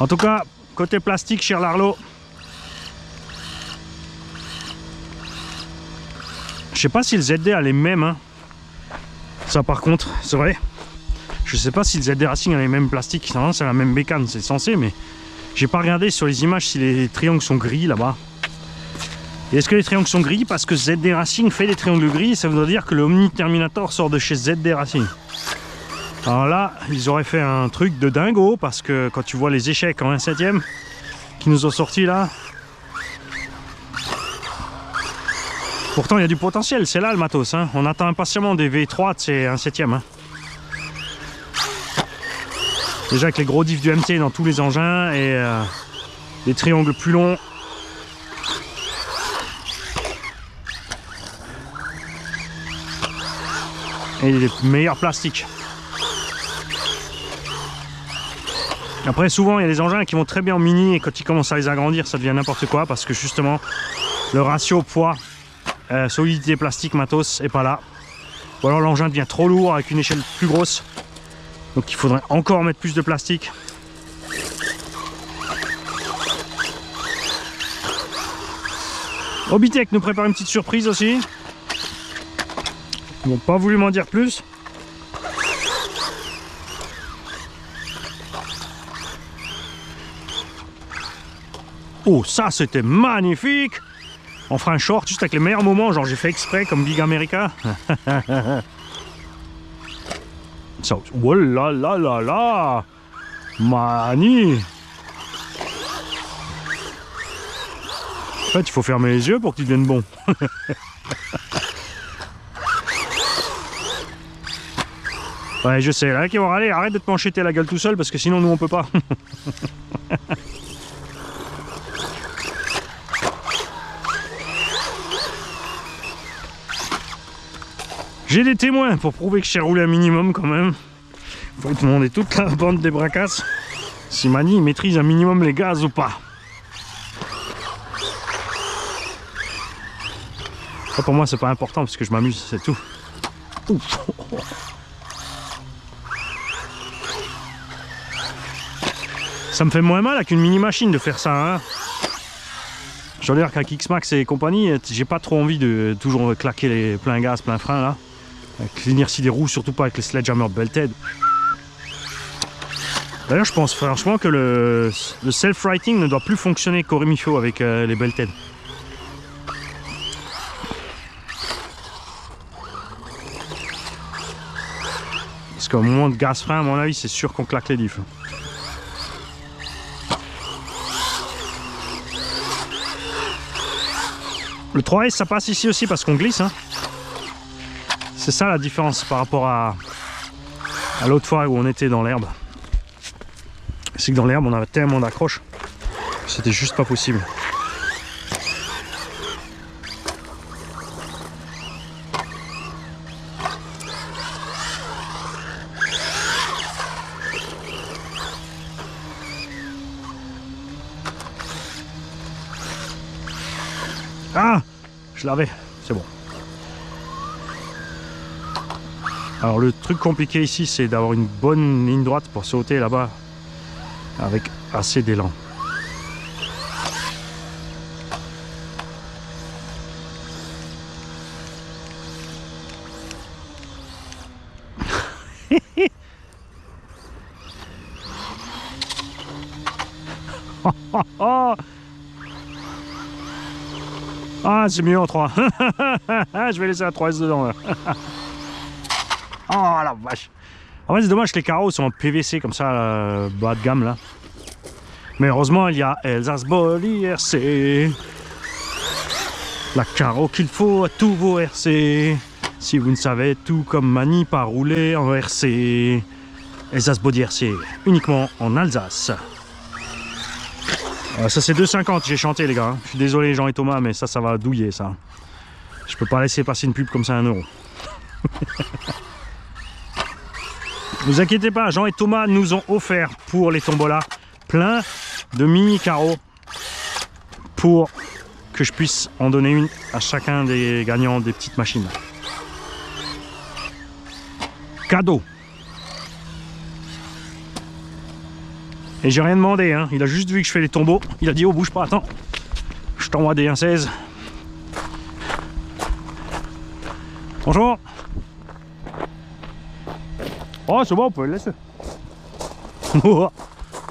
En tout cas, côté plastique, cher Larlo, je sais pas si le ZD a les mêmes. Hein. Ça par contre, c'est vrai. Je sais pas si le ZD Racing a les mêmes plastiques. C'est la même bécane, c'est censé, mais j'ai pas regardé sur les images si les triangles sont gris là-bas. Et est-ce que les triangles sont gris? Parce que ZD Racing fait des triangles gris, ça veut dire que le Omni Terminator sort de chez ZD Racing. Alors là, ils auraient fait un truc de dingo, parce que quand tu vois les échecs en 1/7 qui nous ont sortis là, pourtant il y a du potentiel, c'est là le matos. Hein. On attend impatiemment des V3 de ces 1/7. Hein. Déjà avec les gros diffs du MT dans tous les engins et les triangles plus longs. Et les meilleurs plastiques. Après souvent il y a des engins qui vont très bien en mini et quand ils commencent à les agrandir ça devient n'importe quoi parce que justement le ratio poids solidité plastique matos est pas là. Ou alors l'engin devient trop lourd avec une échelle plus grosse. Donc il faudrait encore mettre plus de plastique. Obitech nous prépare une petite surprise aussi. Ils n'ont pas voulu m'en dire plus. Oh, ça c'était magnifique! On fera un short juste avec les meilleurs moments, genre j'ai fait exprès comme Big America. Ça, oh là là là là! Mani! En fait, il faut fermer les yeux pour qu'ils deviennent bons. Ouais, je sais, là qui vont râler, arrête de te mancheter la gueule tout seul parce que sinon nous on peut pas. J'ai des témoins pour prouver que j'ai roulé un minimum quand même. Faut te demander toute la bande des bracasses si Mani maîtrise un minimum les gaz ou pas. Ça, pour moi c'est pas important parce que je m'amuse, c'est tout. Ouf. Ça me fait moins mal avec une mini machine de faire ça. Hein. Je veux dire qu'avec X-Max et compagnie, j'ai pas trop envie de toujours claquer les plein gaz, plein frein là. Avec l'inertie des roues, surtout pas avec les Sledgehammer belted. D'ailleurs, je pense franchement que le self-righting ne doit plus fonctionner comme il faut avec les belted. Parce qu'au moment de gaz-frein, à mon avis, c'est sûr qu'on claque les diffs. Le 3S, ça passe ici aussi parce qu'on glisse. Hein. C'est ça la différence par rapport à l'autre fois où on était dans l'herbe. C'est que dans l'herbe, on avait tellement d'accroches. C'était juste pas possible. Ah, je l'avais, c'est bon. Alors le truc compliqué ici, c'est d'avoir une bonne ligne droite pour sauter là-bas avec assez d'élan. Ah, c'est mieux en 3. Je vais laisser la 3S dedans là. Oh la vache. En fait c'est dommage que les carreaux sont en PVC comme ça, bas de gamme là. Mais heureusement il y a Elsace Body RC. La carreau qu'il faut à tous vos RC. Si vous ne savez tout comme Mani pas rouler en RC. Elsace Body RC, uniquement en Alsace. Ça c'est 2,50, j'ai chanté les gars. Je suis désolé Jean et Thomas, mais ça va douiller ça. Je peux pas laisser passer une pub comme ça à 1 euro. Ne vous inquiétez pas, Jean et Thomas nous ont offert pour les tombolas plein de mini carreaux pour que je puisse en donner une à chacun des gagnants des petites machines. Cadeau. Et j'ai rien demandé, hein. Il a juste vu que je fais les tombeaux. Il a dit oh bouge pas, attends. Je t'envoie des 1,16. Bonjour. Oh c'est bon, on peut le laisser.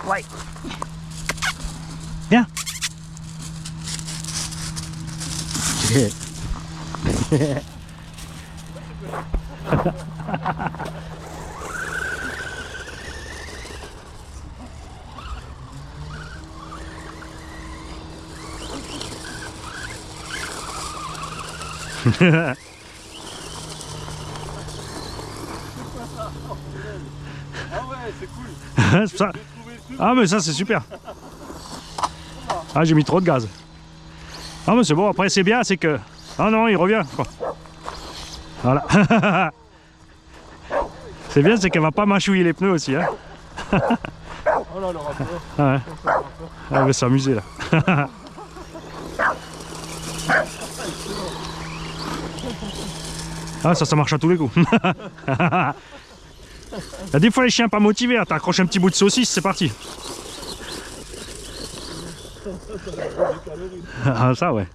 Ouais. Viens. Ah ouais, c'est cool. Ça. Ah mais ça c'est super. Ah j'ai mis trop de gaz. Ah mais c'est bon, après c'est bien, c'est que... Ah non, il revient quoi. Voilà. C'est bien, c'est qu'elle va pas mâchouiller les pneus aussi. Hein. Oh là, le rapport. Ah ouais. Elle va s'amuser là. Ah ça marche à tous les coups. Il y a des fois les chiens pas motivés, t'accroches un petit bout de saucisse, c'est parti. Ah ça ouais.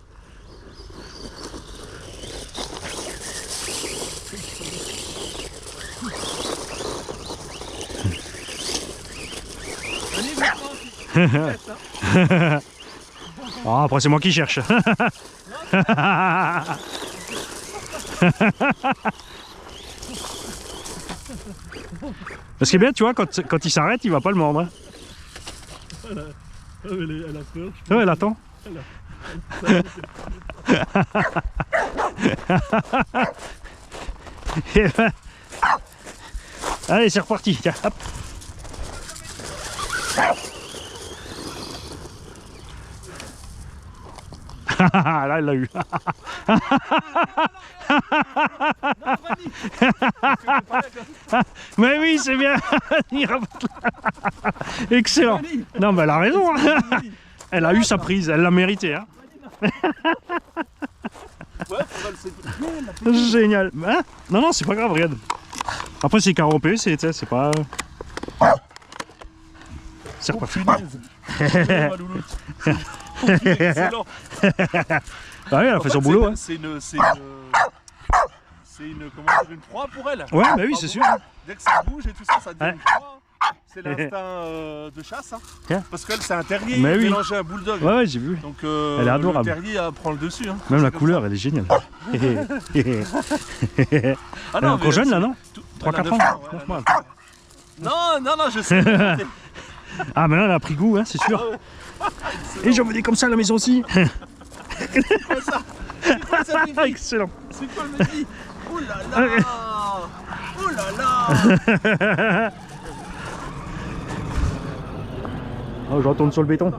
Ah, après c'est moi qui cherche. Ce qui est bien, tu vois, quand il s'arrête, il va pas le mordre. Hein. Elle a peur. Ouais, elle attend. Et ben... Allez, c'est reparti. Tiens, hop. Là, elle l'a eu. Mais oui, c'est bien. Excellent. Non, mais elle a raison. Elle a eu sa prise, elle l'a mérité. Hein. Génial. Hein? Non, non, c'est pas grave, regarde. Après, c'est carreau PVC, c'est pas. C'est reparti. Excellent. Ah oui, elle a fait son boulot. Hein. C'est une proie pour elle. Ouais, bah oui, c'est sûr. Dès que ça bouge et tout ça, ça devient une proie. C'est l'instinct de chasse. Hein. Parce qu'elle, c'est un terrier mélangé à un bulldog. Ouais, j'ai vu. Donc, elle est adorable. Le terrier prend le dessus. Hein. Même la couleur, elle est géniale. Ah non, encore jeune là, non 3-4 ans, 9 mois. Non, non, non, je sais. Ah, mais là, elle a pris goût, hein, c'est sûr. Et j'en veux des comme ça à la maison aussi. C'est quoi ça? C'est quoi ça, Mimi? Excellent. C'est quoi le Mimi? Oh là là! Oh là là! Oh, je retourne sur le béton.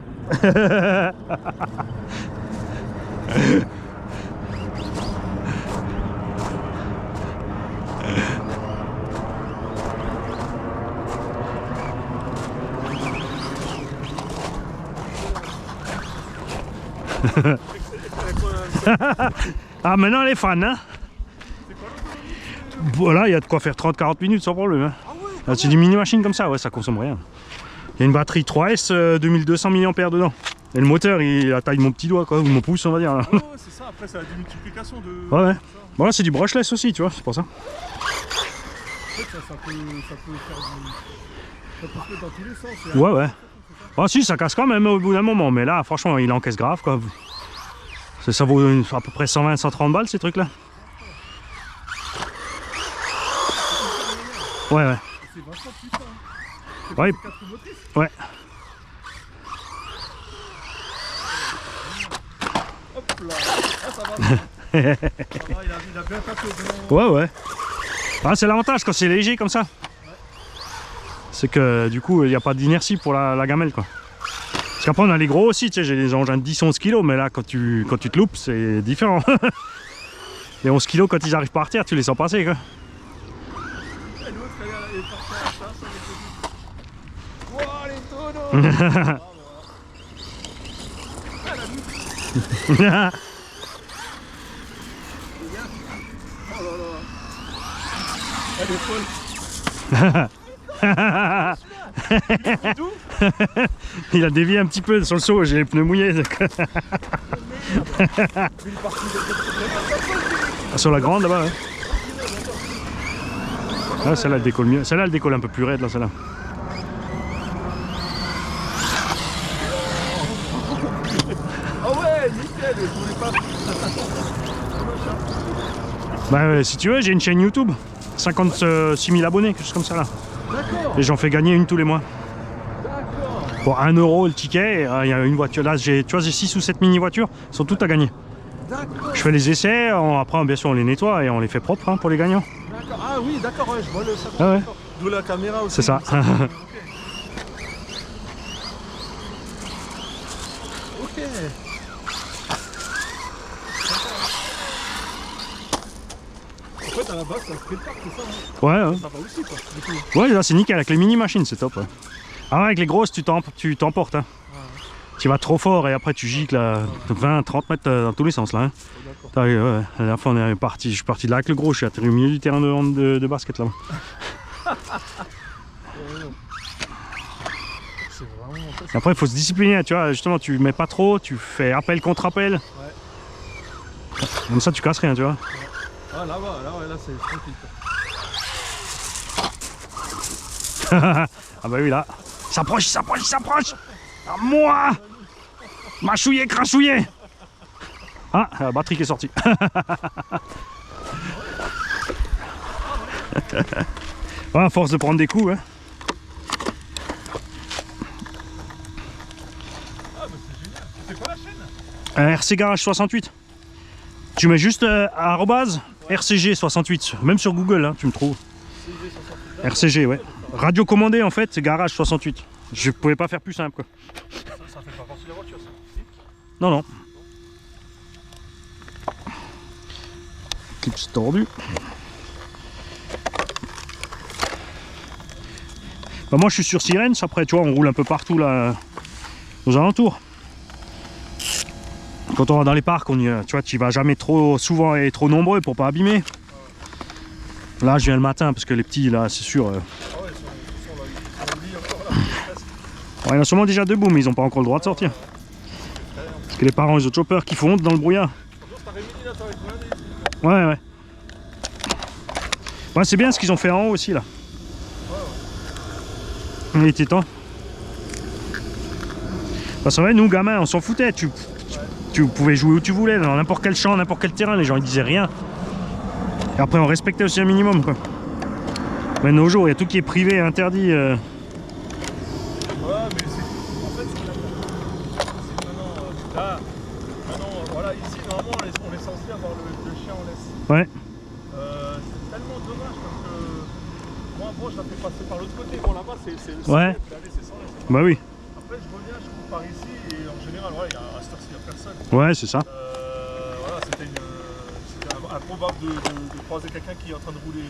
Ah, maintenant elle est fan, hein. Voilà, il y a de quoi faire 30-40 minutes sans problème. Hein. Ah ouais, c'est du mini-machine comme ça, ouais, ça consomme rien. Il y a une batterie 3S 2200 mAh dedans. Et le moteur, il a la taille de mon petit doigt, quoi, ou mon pouce, on va dire. Ouais, ouais, c'est ça, après c'est la démultiplication de... Ouais, ouais. Bon, là c'est du brushless aussi, tu vois, c'est pour ça. En fait, ça peut faire du... Ça peut se mettre dans tous les sens. Ouais, ouais. Ah si, ça casse quand même au bout d'un moment, mais là, franchement, il encaisse grave, quoi. Ça vaut à peu près 120-130 balles, ces trucs-là. Ouais, ouais. C'est vachement puissant. C'est Ouais. 4 roues motrices. Ouais. Hop là. Ah, ça va. Ça va, il a bien tapé dedans. Ouais, ouais. Ah, c'est l'avantage quand c'est léger comme ça. Ouais. C'est que du coup, il n'y a pas d'inertie pour la gamelle, quoi. Parce qu'après, on a les gros aussi, tu sais, j'ai des engins de 10-11 kg, mais là, quand tu te loupes, c'est différent. Les 11 kg, quand ils arrivent par terre, tu les sens passer, quoi. Et l'autre, elle est partie à la chasse avec les... Wouah, les tonneaux. Ah, la loupe. Oh là là. Elle est folle. Il a dévié un petit peu sur le saut, j'ai les pneus mouillés. Sur la grande là-bas, ouais. Ah, celle-là elle décolle mieux. Celle-là elle décolle un peu plus raide là, celle-là. Oh ouais, nickel, je voulais pas. Bah si tu veux, j'ai une chaîne YouTube. 56 000 abonnés, quelque chose comme ça là. D'accord. Et j'en fais gagner une tous les mois. D'accord. Pour 1 € le ticket, il y a une voiture. Là, tu vois, j'ai 6 ou 7 mini-voitures, elles sont toutes à gagner. D'accord. Je fais les essais, après bien sûr on les nettoie et on les fait propres hein, pour les gagnants. D'accord. Ah oui, d'accord, ouais, je vois le sapin. Ah ouais. D'où la caméra aussi. C'est ça. Ok. En fait, à la base, ça se prépare, c'est ça. Hein. Ouais, ouais. Ça va aussi, quoi. Du coup. Ouais, là c'est nickel, avec les mini-machines, c'est top. Ouais. Ah ouais, avec les grosses, tu t'emportes. Hein. Ouais. Tu vas trop fort et après tu gicles à 20-30 mètres dans tous les sens là. Hein. Ouais, ouais. La dernière fois je suis parti de là avec le gros, je suis atterri au milieu du terrain de basket là-bas. Après il faut se discipliner, tu vois, justement tu mets pas trop, tu fais appel contre appel. Ouais. Comme ça tu casses rien, tu vois. Ouais. Ah là-bas, là c'est tranquille. Ah bah oui là. Il s'approche. À moi. Mâchouillé, crachouillé. Ah, la batterie qui est sortie. Ouais, à force de prendre des coups. Hein. Ah bah c'est génial. C'est quoi la chaîne RC Garage 68. Tu mets juste arrobase RCG 68. Même sur Google, hein, tu me trouves. RCG, ouais. Radio commandé en fait, c'est Garage 68. Je pouvais pas faire plus simple quoi. Ça fait pas partie de la voiture ça. Non, non. Clips tordu. Bah moi je suis sur Sirens, après tu vois on roule un peu partout là aux alentours. Quand on va dans les parcs, tu vois, tu vas jamais trop souvent et trop nombreux pour pas abîmer. Là je viens le matin parce que les petits là c'est sûr. Ah ouais, ils sont là, ils sont au lit encore là. Ouais, il y en a sûrement déjà debout mais ils ont pas encore le droit de sortir. Parce que les parents ils ont toujours peur qu'ils font honte dans le brouillard. Ouais, ouais. Ouais, c'est bien ce qu'ils ont fait en haut aussi là. Il était temps. Bah, c'est vrai, nous gamins on s'en foutait. Tu pouvais jouer où tu voulais, dans n'importe quel champ, n'importe quel terrain, les gens ils disaient rien. Et après on respectait aussi un minimum quoi. Mais nos jours, il y a tout qui est privé, interdit. Ouais, mais c'est. En fait, c'est maintenant. Là, maintenant, voilà, ici, normalement, on est censé avoir le chien en laisse. Ouais. C'est tellement dommage parce que. Moi, bon, je la fais passer par l'autre côté. Bon, là-bas, c'est ouais. c'est sans laisse. Bah oui. Après, je reviens, je cours par ici et en général, ouais, à cette heure-ci, il n'y a personne. Ouais, c'est ça. Voilà, c'était improbable de croiser quelqu'un qui est en train de rouler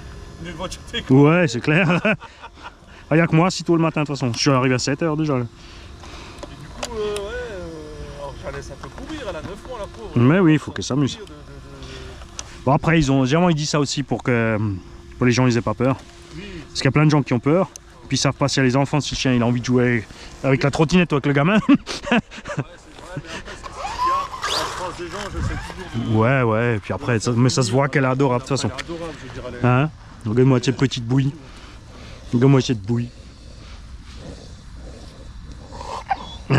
une voiture. Ouais, c'est clair. Il n'y a que moi, si tôt le matin de toute façon. Je suis arrivé à 7 h déjà. Là. Et du coup, ouais, alors laisse un peu courir, elle a 9 mois la pauvre. Mais oui, il faut qu'elle s'amuse. Bon après, généralement ils disent ça aussi pour que les gens ils aient pas peur. Oui. Parce qu'il y a plein de gens qui ont peur, puis ils savent pas si les enfants, si le chien il a envie de jouer avec la trottinette ou avec le gamin. Ouais, c'est vrai, mais après c'est ce qu'il y a. En France des gens, je sais toujours. Ouais, et puis après, mais ça se voit qu'elle est adorable de toute façon. Elle est adorable, je dirais. Hein? Regarde-moi cette petite bouille. Regarde-moi cette bouille. Et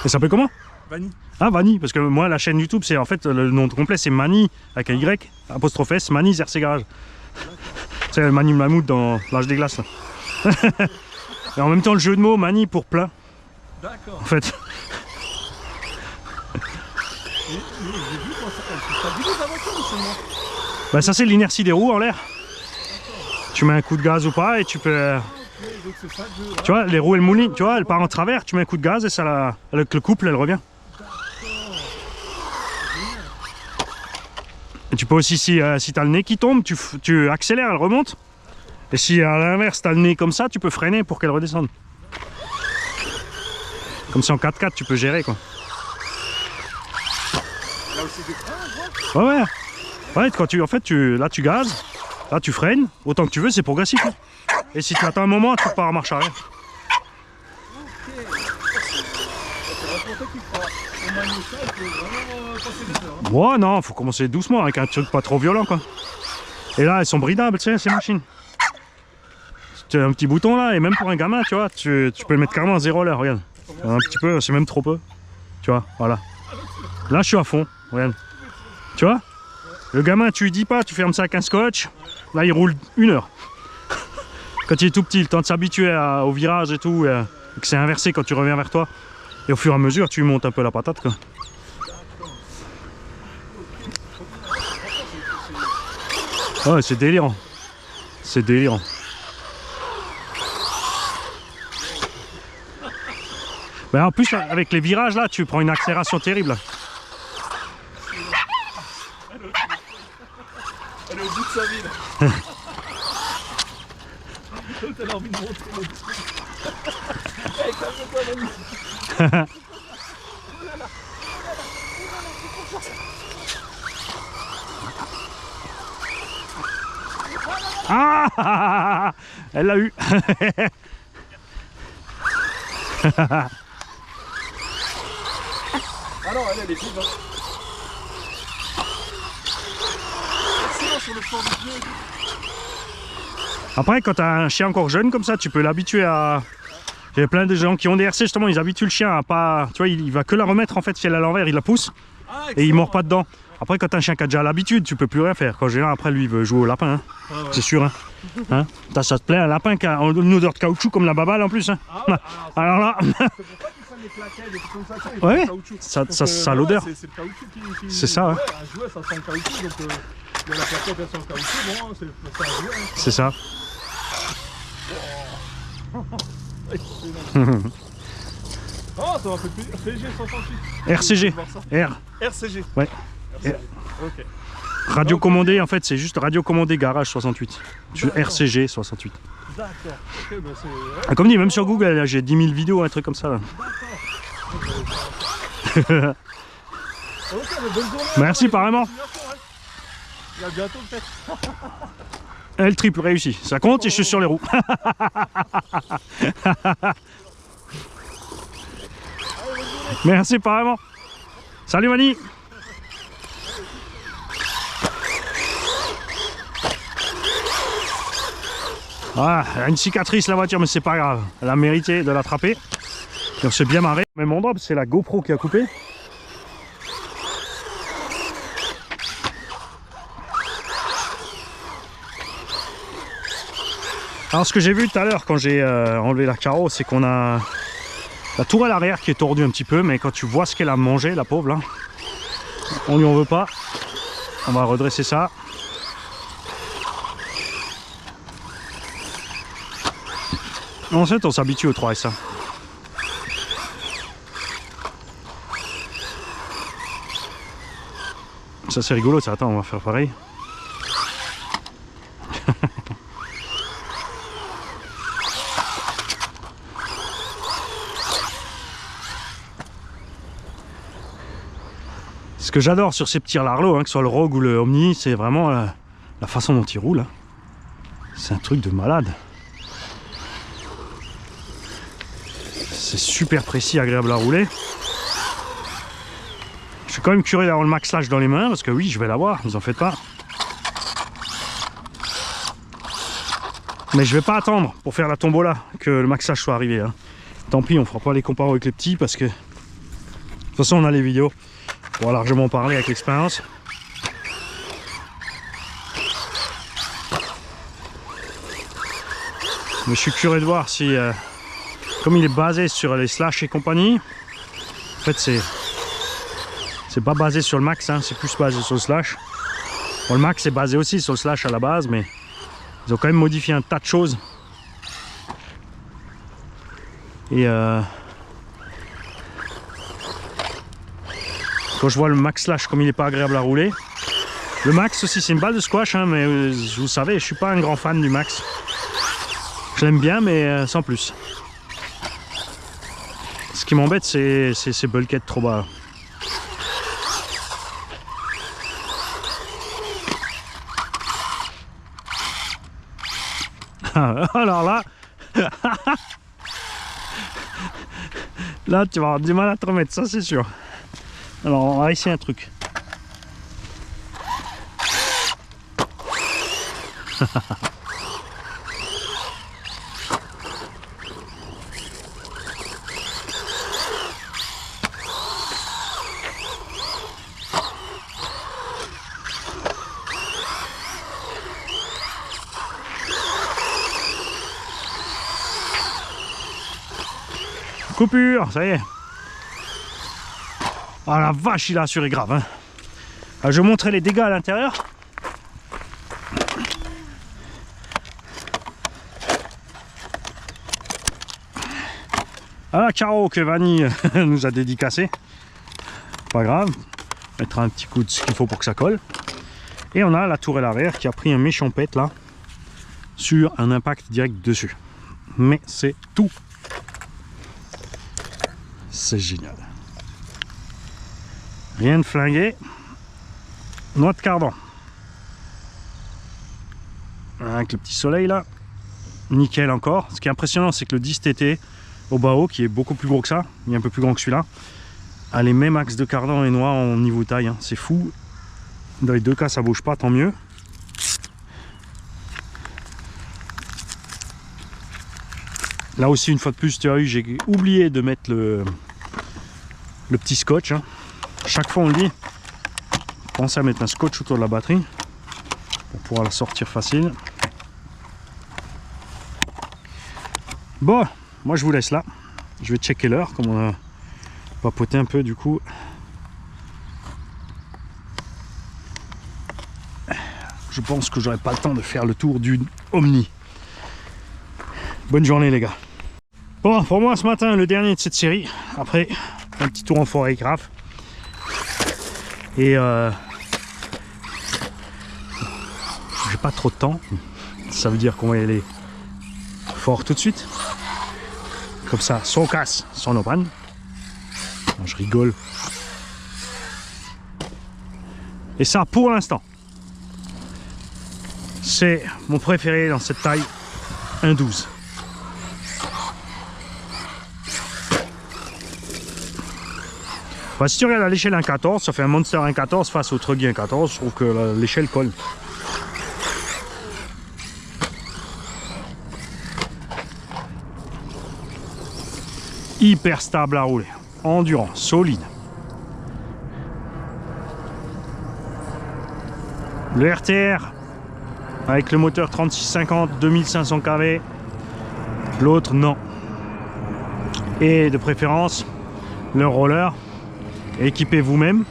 ça s'appelle comment? Vanille. Ah, Vanille, parce que moi la chaîne YouTube c'est en fait le nom complet c'est Mani avec un Y, apostrophe S, Mani RC Garage. C'est le Mani Mammouth dans l'âge des glaces. Et en même temps le jeu de mots Mani pour plein. D'accord. En fait. J'ai vu quand ça dit des aventures seulement. Bah ça c'est l'inertie des roues en l'air. Tu mets un coup de gaz ou pas et tu peux... Donc c'est ça que je... Tu vois, les roues elles moulinent, tu vois, elles partent en travers, tu mets un coup de gaz et ça avec le couple elle revient. Et tu peux aussi, si tu as le nez qui tombe, tu accélères, elle remonte. Et si à l'inverse tu as le nez comme ça, tu peux freiner pour qu'elle redescende. Comme si en 4x4 tu peux gérer quoi. Là aussi des freins, Ouais. Ouais, quand là tu gazes, là tu freines, autant que tu veux, c'est progressif. Hein. Et si tu attends un moment, tu repars en marche arrière. Ouais, non, faut commencer doucement avec un truc pas trop violent quoi. Et là, elles sont bridables, tu sais, ces machines. Tu as un petit bouton là, et même pour un gamin, tu vois, tu peux le mettre carrément à 0 à l'heure, regarde. Un petit peu, c'est même trop peu. Tu vois, voilà. Là, je suis à fond, regarde. Tu vois? Le gamin, tu lui dis pas, tu fermes ça avec un scotch. Là, il roule 1 heure. Quand il est tout petit, le temps de s'habituer au virage et tout, et que c'est inversé quand tu reviens vers toi. Et au fur et à mesure, tu lui montes un peu la patate quoi. Ouais, c'est délirant. C'est délirant. Mais en plus, avec les virages là, tu prends une accélération terrible. Elle est au bout de sa vie là. Elle a envie de monter le truc. Hey, calme-toi, mamie. Ah, elle l'a eu. Alors, elle est vive. Hein. Excellent sur le fond du pied. Après, quand tu as un chien encore jeune comme ça, tu peux l'habituer à... Il y a plein de gens qui ont des RC justement, ils habituent le chien à pas... Tu vois, il va que la remettre en fait, si elle est à l'envers, il la pousse. Ah, et il mord pas dedans. Après, quand t'as un chien qui a déjà l'habitude, tu peux plus rien faire. Quand j'ai là, après, lui, il veut jouer au lapin. Hein. Ah ouais. C'est sûr. Hein. Ça te plaît, un lapin qui a une odeur de caoutchouc comme la babale en plus. Hein. Ah ouais, alors là. C'est pour ça qu'ils prennent les plaquettes et tout comme ça. Ouais, ça a l'odeur. C'est le caoutchouc qui. C'est ça, ouais. Un jouet, ça sent le caoutchouc. Donc, il y a la plaquette, elle sent le caoutchouc. Bon, c'est un jouet. Hein. C'est ça. Oh, ça m'a fait plaisir. CG68. RCG. RCG. Ouais. RCG. Ok. Radio commandé, en fait, c'est juste radio commandé garage 68. RCG 68. D'accord. Ok, bah c'est. Comme dit, même sur Google, j'ai 10 000 vidéos, un truc comme ça. Là. D'accord. Ok, mais bonne journée. Merci, pareillement. Et à bientôt, peut-être. Le triple réussi. Ça compte et je suis sur les roues. Merci, pareillement. Salut, Mani. Ah, elle a une cicatrice la voiture, mais c'est pas grave. Elle a mérité de l'attraper. Et on s'est bien marré. Même endroit, c'est la GoPro qui a coupé. Alors ce que j'ai vu tout à l'heure quand j'ai enlevé la carreau, c'est qu'on a la tourelle arrière qui est tordue un petit peu, mais quand tu vois ce qu'elle a mangé, la pauvre là, on lui en veut pas. On va redresser ça. Ensuite, on s'habitue au 3S. Ça c'est rigolo, ça. Attends, on va faire pareil. Ce que j'adore sur ces petits larlots, hein, que ce soit le Rogue ou le Omni, c'est vraiment la façon dont ils roulent. Hein. C'est un truc de malade. C'est super précis, agréable à rouler. Je suis quand même curieux d'avoir le Max Slash dans les mains, parce que oui, je vais l'avoir, vous en faites pas. Mais je vais pas attendre pour faire la tombola que le Max Slash soit arrivé. Hein. Tant pis, on fera pas les comparos avec les petits, parce que de toute façon on a les vidéos. On va largement parler avec l'expérience. Mais je suis curieux de voir si, comme il est basé sur les slash et compagnie, en fait c'est pas basé sur le max, hein, c'est plus basé sur le slash. Bon, le max est basé aussi sur le slash à la base, mais ils ont quand même modifié un tas de choses. Et quand je vois le Max Slash comme il n'est pas agréable à rouler. Le Max aussi c'est une balle de squash, hein, mais vous savez je suis pas un grand fan du Max. Je l'aime bien mais sans plus. Ce qui m'embête c'est ces bulkheads trop bas. Alors là, là tu vas avoir du mal à te remettre, ça c'est sûr. Alors on va essayer un truc. Coupure, ça y est. Ah la vache, il a assuré grave. Hein. Alors, je vais montrer les dégâts à l'intérieur. Ah la carreau que Vanny nous a dédicacé. Pas grave. On mettra un petit coup de ce qu'il faut pour que ça colle. Et on a la tourelle arrière qui a pris un méchant pet là. Sur un impact direct dessus. Mais c'est tout. C'est génial. Rien de flingué. Noix de cardan. Avec le petit soleil là. Nickel encore. Ce qui est impressionnant c'est que le 10 TT au Bao, qui est beaucoup plus gros que ça, il est un peu plus grand que celui-là, a les mêmes axes de cardan et noix en niveau taille. Hein. C'est fou. Dans les deux cas ça bouge pas, tant mieux. Là aussi une fois de plus tu as vu, j'ai oublié de mettre le petit scotch. Hein. Chaque fois on le dit, pensez à mettre un scotch autour de la batterie pour pouvoir la sortir facile. Bon, moi je vous laisse là. Je vais checker l'heure, comme on a papoté un peu du coup. Je pense que j'aurai pas le temps de faire le tour du Omni. Bonne journée les gars. Bon, pour moi ce matin, le dernier de cette série. Après, un petit tour en forêt grave. Et j'ai pas trop de temps. Ça veut dire qu'on va y aller fort tout de suite. Comme ça, sans casse, sans no panne. Je rigole. Et ça, pour l'instant, c'est mon préféré dans cette taille, un 12. Enfin, si tu regardes à l'échelle 1.14, ça fait un Monster 1.14 face au Truggy 1.14, je trouve que l'échelle colle. Hyper stable à rouler, endurant, solide. Le RTR avec le moteur 3650 2500 kV, l'autre non. Et de préférence le roller équipé vous-même,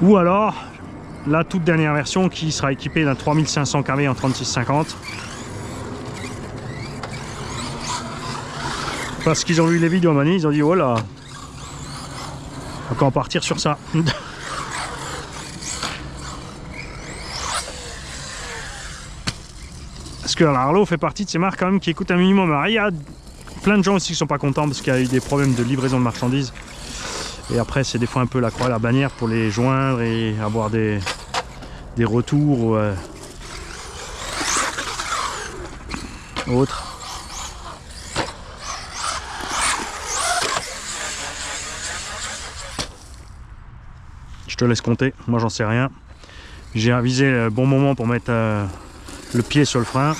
ou alors la toute dernière version qui sera équipée d'un 3500 kV en 3650. Parce qu'ils ont vu les vidéos Mani, ils ont dit oh là, on va partir sur ça. Parce que l'Arlo fait partie de ces marques quand même qui écoutent un minimum. Alors, il y a plein de gens aussi qui sont pas contents parce qu'il y a eu des problèmes de livraison de marchandises. Et après, c'est des fois un peu la croix et la bannière pour les joindre et avoir des retours ou autres. Je te laisse compter, moi j'en sais rien. J'ai avisé le bon moment pour mettre le pied sur le frein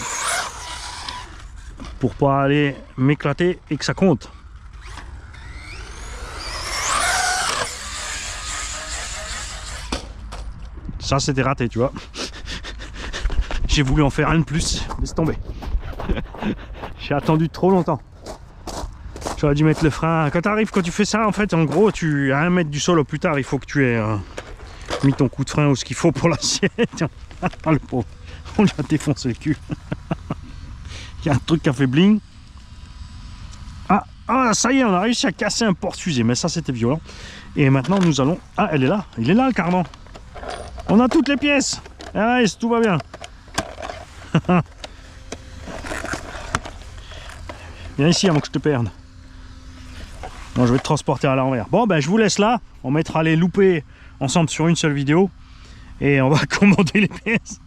pour pas aller m'éclater et que ça compte. Ça c'était raté, tu vois. J'ai voulu en faire un de plus, laisse tomber. J'ai attendu trop longtemps. J'aurais dû mettre le frein. Quand tu fais ça, en fait, en gros, à 1 mètre du sol au plus tard, il faut que tu aies mis ton coup de frein ou ce qu'il faut pour l'assiette. Le pauvre, on lui a défoncé le cul. Il y a un truc qui a fait bling. Ah, ça y est, on a réussi à casser un porte-fusée, mais ça c'était violent. Et maintenant nous allons... Ah, elle est là, il est là le cardan. On a toutes les pièces. Ah, tout va bien. Viens ici avant que je te perde. Non, je vais te transporter à l'envers. Bon, ben je vous laisse là. On mettra les loupés ensemble sur une seule vidéo. Et on va commander les pièces.